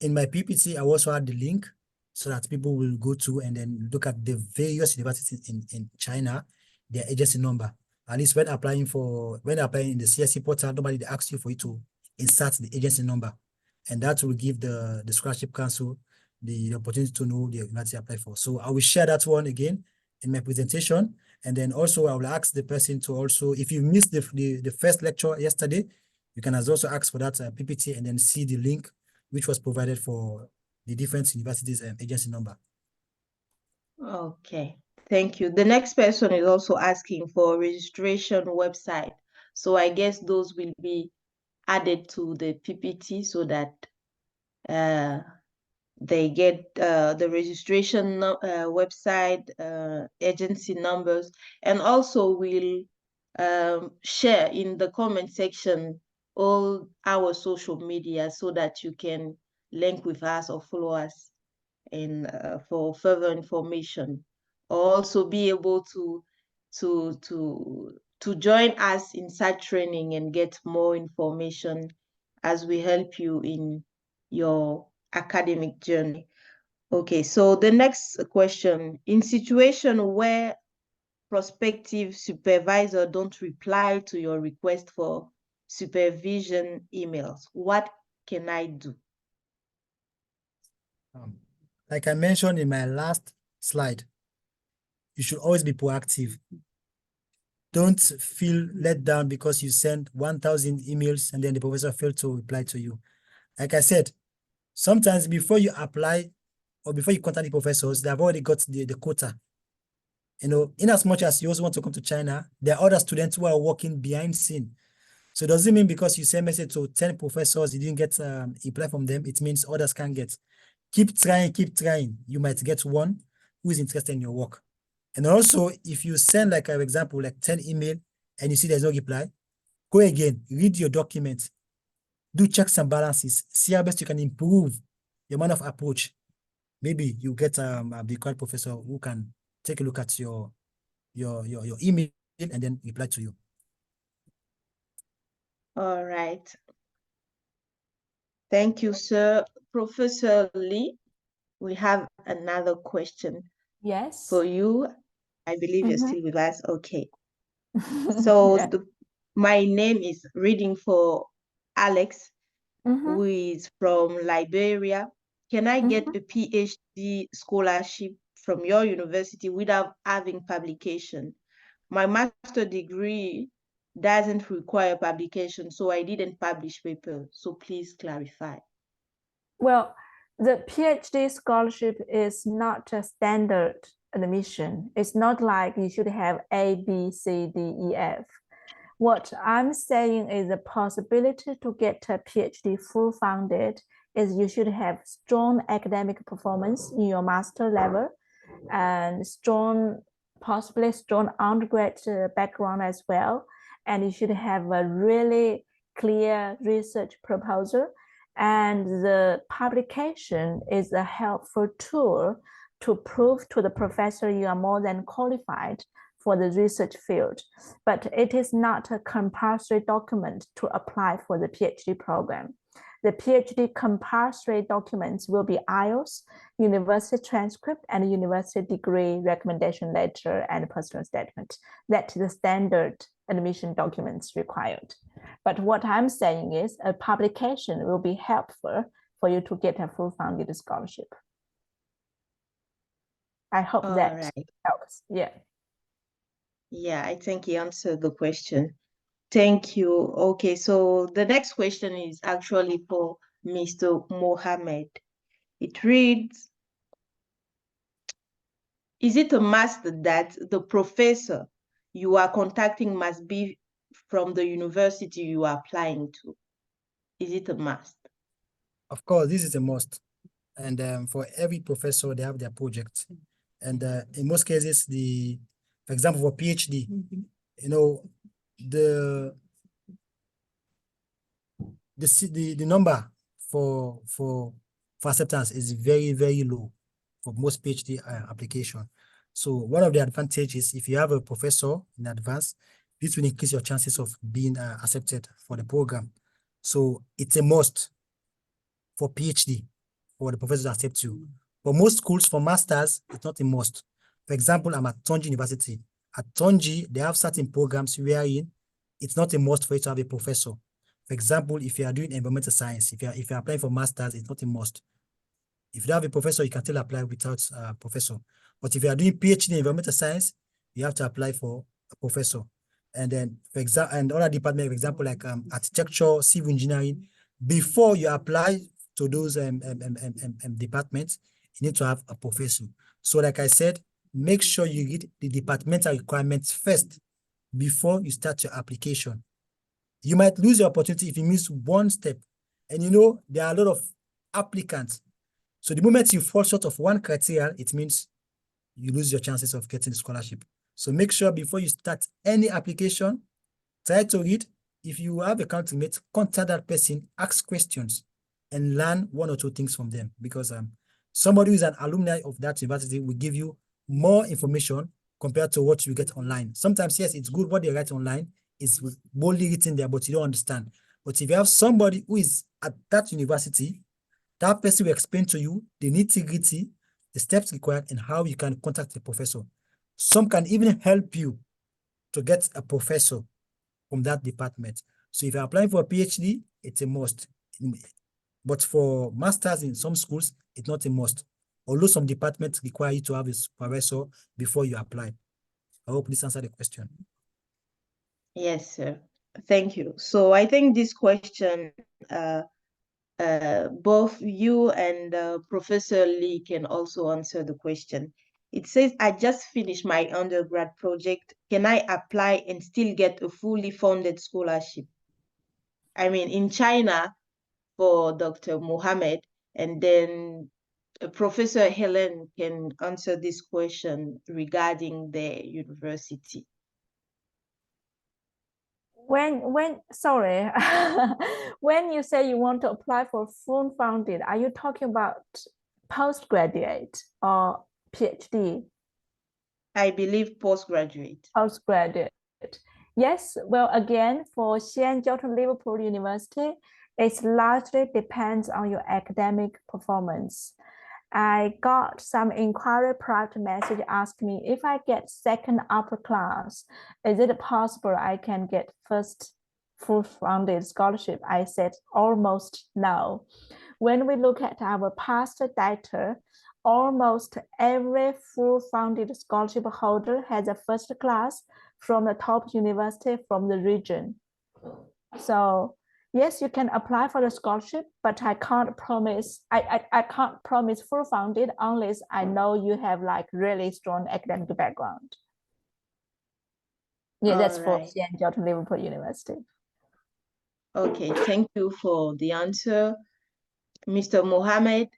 in my PPT, I also add the link so that people will go to and then look at the various universities in China, their agency number. At least when applying in the CSC portal, nobody they ask you for you to insert the agency number. And that will give the scholarship council the opportunity to know the university apply for. So I will share that one again in my presentation. And then also I will ask the person to also, if you missed the first lecture yesterday, you can also ask for that PPT and then see the link which was provided for the different universities and agency number. Okay, thank you. The next person is also asking for a registration website. So I guess those will be added to the PPT so that they get the registration website, agency numbers, and also we'll share in the comment section all our social media so that you can link with us or follow us and for further information, or also be able to join us in such training and get more information as we help you in your academic journey. Okay, so the next question, in situation where prospective supervisor don't reply to your request for supervision emails, what can I do? Like I mentioned in my last slide, you should always be proactive. Don't feel let down because you send 1,000 emails and then the professor failed to reply to you. Like I said, sometimes before you apply or before you contact the professors, they have already got the quota. You know, in as much as you also want to come to China, there are other students who are working behind scene. So does it mean because you send message to 10 professors, you didn't get reply from them, it means others can't get. Keep trying, keep trying. You might get one who is interested in your work. And also, if you send, like, for example, like 10 email and you see there's no reply, go again, read your document, do checks and balances, see how best you can improve your manner of approach. Maybe you get a correct professor who can take a look at your email and then reply to you. All right. Thank you, sir. Professor Lee, we have another question. Yes. For you. I believe you're Mhm. still with us. Okay. So Yeah. my name is reading for Alex, Mhm. who is from Liberia. Can I get a PhD scholarship from your university without having publication? My master degree doesn't require publication, so I didn't publish paper. So please clarify. Well, the PhD scholarship is not a standard admission. It's not like you should have A, B, C, D, E, F. What I'm saying is the possibility to get a PhD full funded is you should have strong academic performance in your master level and possibly strong undergrad background as well. And you should have a really clear research proposal. And the publication is a helpful tool to prove to the professor you are more than qualified for the research field, but it is not a compulsory document to apply for the PhD program. The PhD compulsory documents will be IELTS, university transcript, and university degree recommendation letter and personal statement. That's the standard admission documents required. But what I'm saying is a publication will be helpful for you to get a full funded scholarship. I hope that helps. Yeah. Yeah, I think he answered the question. Thank you. Okay, so the next question is actually for Mr. Mohammed. It reads, is it a must that the professor you are contacting must be from the university you are applying to? Is it a must? Of course, this is a must. And for every professor, they have their project. And in most cases, for example, for PhD, you know, the number for acceptance is very, very low for most PhD application. So one of the advantages, if you have a professor in advance, this will increase your chances of being accepted for the program. So it's a must for PhD for the professor to accept you. For most schools, for masters, it's not a must. For example, I'm at Tonji University. At Tonji, they have certain programs wherein it's not a must for you to have a professor. For example, if you are doing environmental science, if you're applying for masters, it's not a must. If you have a professor, you can still apply without a professor. But if you are doing PhD in environmental science, you have to apply for a professor. And then, for example, and other departments, for example, like architecture, civil engineering, before you apply to those departments, you need to have a professor. So like I said, make sure you read the departmental requirements first before you start your application. You might lose your opportunity if you miss one step. And you know, there are a lot of applicants. So the moment you fall short of one criteria, it means you lose your chances of getting the scholarship. So make sure before you start any application, try to read. If you have a countermate, contact that person, ask questions, and learn one or two things from them. Because somebody who is an alumni of that university will give you more information compared to what you get online. Sometimes, yes, it's good what they write online is boldly written there, but you don't understand. But if you have somebody who is at that university, that person will explain to you the nitty-gritty, the steps required, and how you can contact the professor. Some can even help you to get a professor from that department. So if you're applying for a PhD, it's a must. But for masters in some schools, it's not a must. Although some departments require you to have a professor before you apply. I hope this answered the question. Yes, sir. Thank you. So I think this question, both you and Professor Lee can also answer the question. It says, I just finished my undergrad project. Can I apply and still get a fully funded scholarship? I mean, in China, for Dr. Mohammed, and then Professor Helen can answer this question regarding the university. Sorry, when you say you want to apply for full funded, are you talking about postgraduate or PhD? I believe postgraduate. Postgraduate. Yes, well, again, for Xi'an Jiaotong Liverpool University, it largely depends on your academic performance. I got some inquiry private message asking me if I get second upper class, is it possible I can get first full funded scholarship? I said almost no. When we look at our past data, almost every full funded scholarship holder has a first class from the top university from the region. So yes, you can apply for the scholarship, but I can't promise, I can't promise full funded unless I know you have like really strong academic background. Yeah, that's for Xi'an Jiaotong Liverpool University. Okay, thank you for the answer. Mr. Mohammed,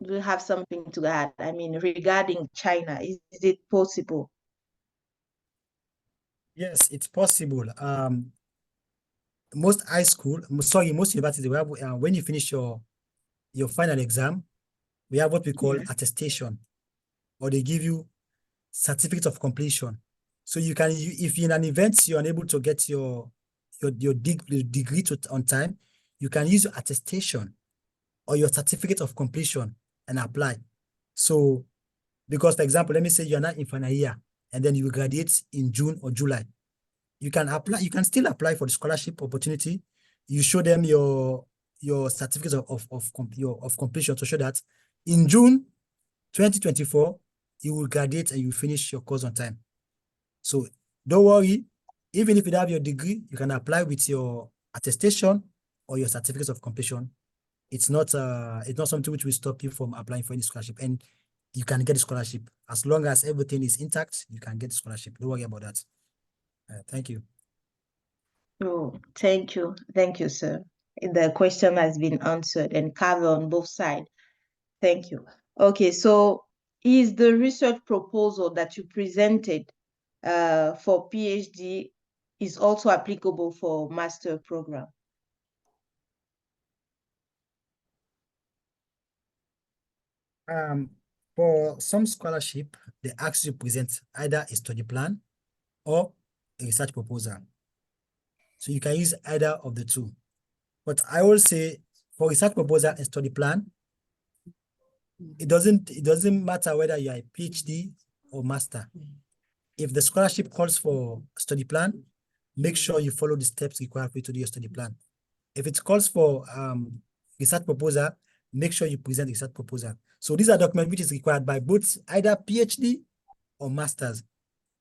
do you have something to add? I mean, regarding China, is it possible? Yes, it's possible. Most universities, we have, when you finish your final exam, we have what we call attestation, or they give you certificate of completion. So you can, if in an event you're unable to get your degree on time, you can use your attestation or your certificate of completion and apply. So, because for example, let me say you're not in final year and then you will graduate in June or July. You can apply, you can still apply for the scholarship opportunity. You show them your certificate of completion to show that in June 2024, you will graduate and you finish your course on time. So don't worry, even if you don't have your degree, you can apply with your attestation or your certificate of completion. It's not something which will stop you from applying for any scholarship, and you can get a scholarship as long as everything is intact. You can get a scholarship. Don't worry about that. Thank you. Oh, thank you, sir. The question has been answered and covered on both sides. Thank you. Okay, so is the research proposal that you presented for PhD is also applicable for master program? For some scholarship, they ask you to present either a study plan or a research proposal. So you can use either of the two. But I will say for research proposal and study plan, it doesn't matter whether you are a PhD or master. If the scholarship calls for study plan, make sure you follow the steps required for you to do your study plan. If it calls for research proposal, make sure you present the research proposal. So these are documents which is required by both either PhD or masters.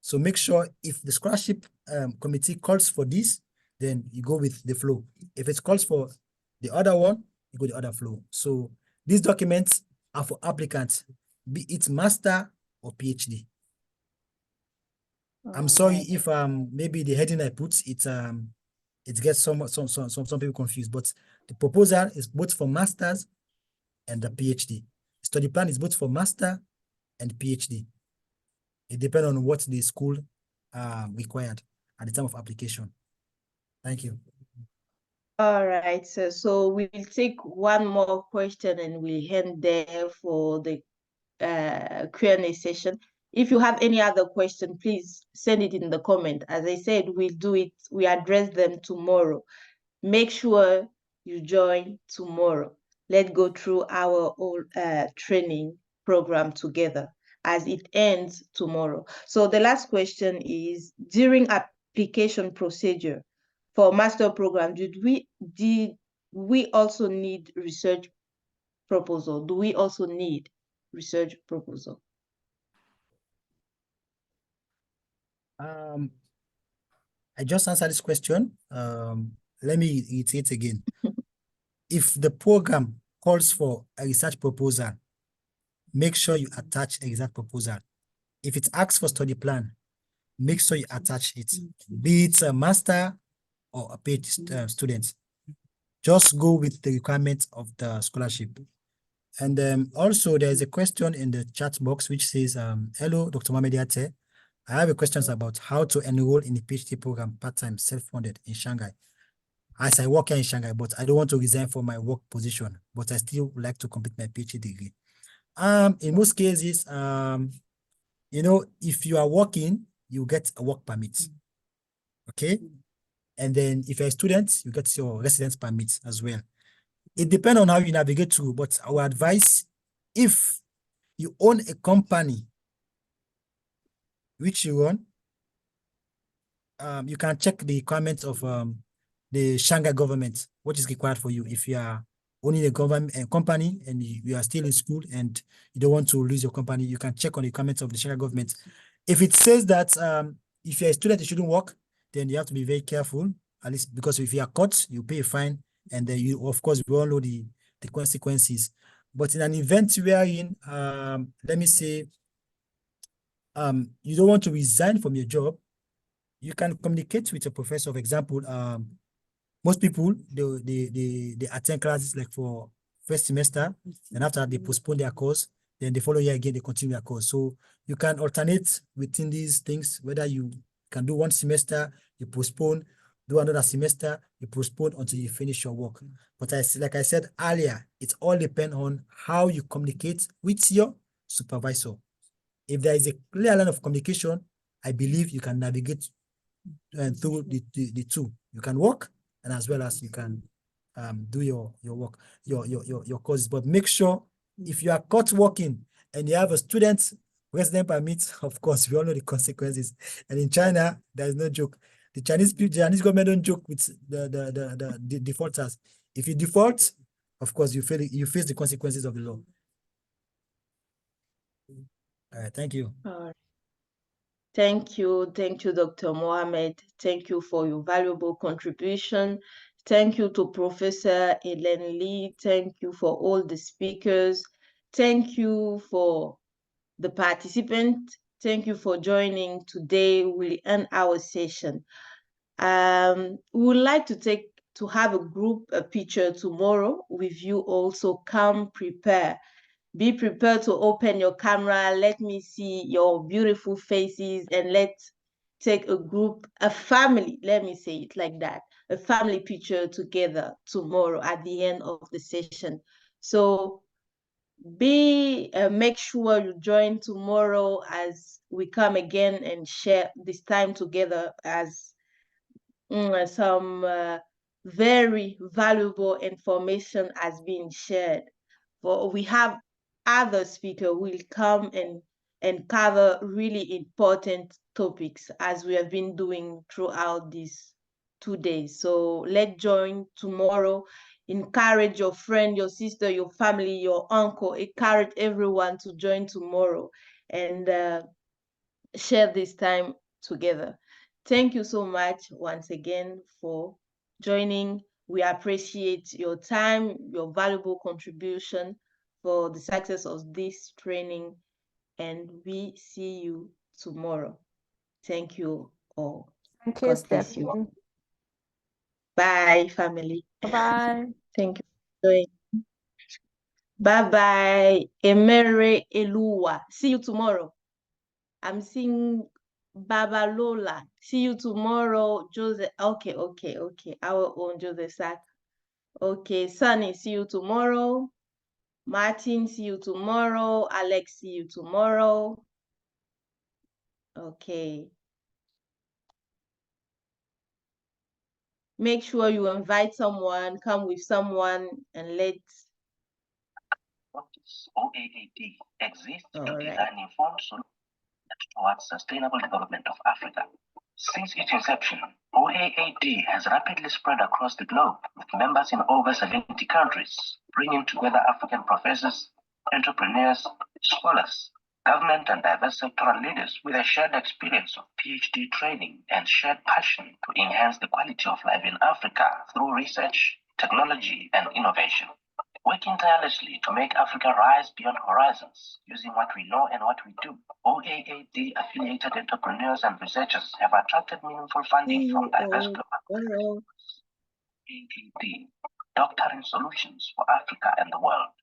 So make sure if the scholarship committee calls for this, then you go with the flow. If it calls for the other one, you go the other flow. So these documents are for applicants, be it master or PhD. I'm sorry if maybe the heading I put it gets some people confused, but the proposal is both for masters and the PhD. Study plan is both for master and PhD. It depends on what the school required at the time of application. Thank you. All right, so we'll take one more question and we'll end there for the Q&A session. If you have any other question, please send it in the comment. As I said, we address them tomorrow. Make sure you join tomorrow. Let's go through our whole training program together as it ends tomorrow. So the last question is, during application procedure for master program, did we also need research proposal? Do we also need research proposal? I just answered this question. Let me reiterate again. If the program calls for a research proposal, make sure you attach a research proposal. If it asks for study plan, make sure you attach it, be it a master or a PhD student. Just go with the requirements of the scholarship. And also there's a question in the chat box which says, hello, Dr. Mohamed Yate. I have a question about how to enroll in the PhD program part-time, self-funded in Shanghai. As I work here in Shanghai, but I don't want to resign from my work position, but I still would like to complete my PhD degree. In most cases, you know, if you are working, you get a work permit. Okay. And then if you're a student, you get your residence permit as well. It depends on how you navigate through, but our advice, if you own a company which you run, you can check the requirements of the Shanghai government, what is required for you. If you are owning a company and you are still in school and you don't want to lose your company, you can check on the requirements of the Shanghai government. If it says that if you're a student, you shouldn't work, then you have to be very careful, at least because if you are caught, you pay a fine, and then you, of course, we all know the consequences. But in an event wherein, let me say, you don't want to resign from your job, you can communicate with your professor. For example, most people, they attend classes like for first semester, and after they postpone their course, then the following year again, they continue their course. So you can alternate within these things, whether you can do one semester, you postpone, do another semester, you postpone until you finish your work. But like I said earlier, it all depends on how you communicate with your supervisor. If there is a clear line of communication, I believe you can navigate through the two. You can work, and as well as you can do your work, your courses. But make sure if you are caught working and you have a student resident permit, of course, we all know the consequences. And in China, there is no joke. The Chinese government don't joke with the defaulters. If you default, of course, you face the consequences of the law. All right, thank you. Thank you, Dr. Mohamed. Thank you for your valuable contribution. Thank you to Professor Ellen Lee. Thank you for all the speakers. Thank you for the participants. Thank you for joining today. We'll end our session. We would like to have a picture tomorrow with you also. Come prepare. Be prepared to open your camera. Let me see your beautiful faces, and let's take a family, let me say it like that, a family picture together tomorrow at the end of the session. So make sure you join tomorrow as we come again and share this time together as some very valuable information has been shared. For we have other speakers will come and cover really important topics as we have been doing throughout these 2 days. So let's join tomorrow. Encourage your friend, your sister, your family, your uncle. Encourage everyone to join tomorrow and share this time together. Thank you so much once again for joining. We appreciate your time, your valuable contribution for the success of this training. and we see you tomorrow. Thank you all. Thank you, God bless Stephanie. you. Bye, family. Bye-bye. Thank you for joining. Bye-bye. Emere Eluwa. See you tomorrow. I'm seeing Baba Lola. See you tomorrow. Joseph. Okay. Our own Joseph Sack. Okay. Sunny, see you tomorrow. Martin, see you tomorrow. Alex, see you tomorrow. Okay. Make sure you invite someone, come with someone, and let's. OAAD exists to design informed solutions towards sustainable development of Africa. Since its inception, OAAD has rapidly spread across the globe with members in over 70 countries, bringing together African professors, entrepreneurs, scholars, government and diverse sectoral leaders with a shared experience of PhD training and shared passion to enhance the quality of life in Africa through research, technology, and innovation. Working tirelessly to make Africa rise beyond horizons, using what we know and what we do, OAAD affiliated entrepreneurs and researchers have attracted meaningful funding from diverse global OAAD, doctoring solutions for Africa and the world.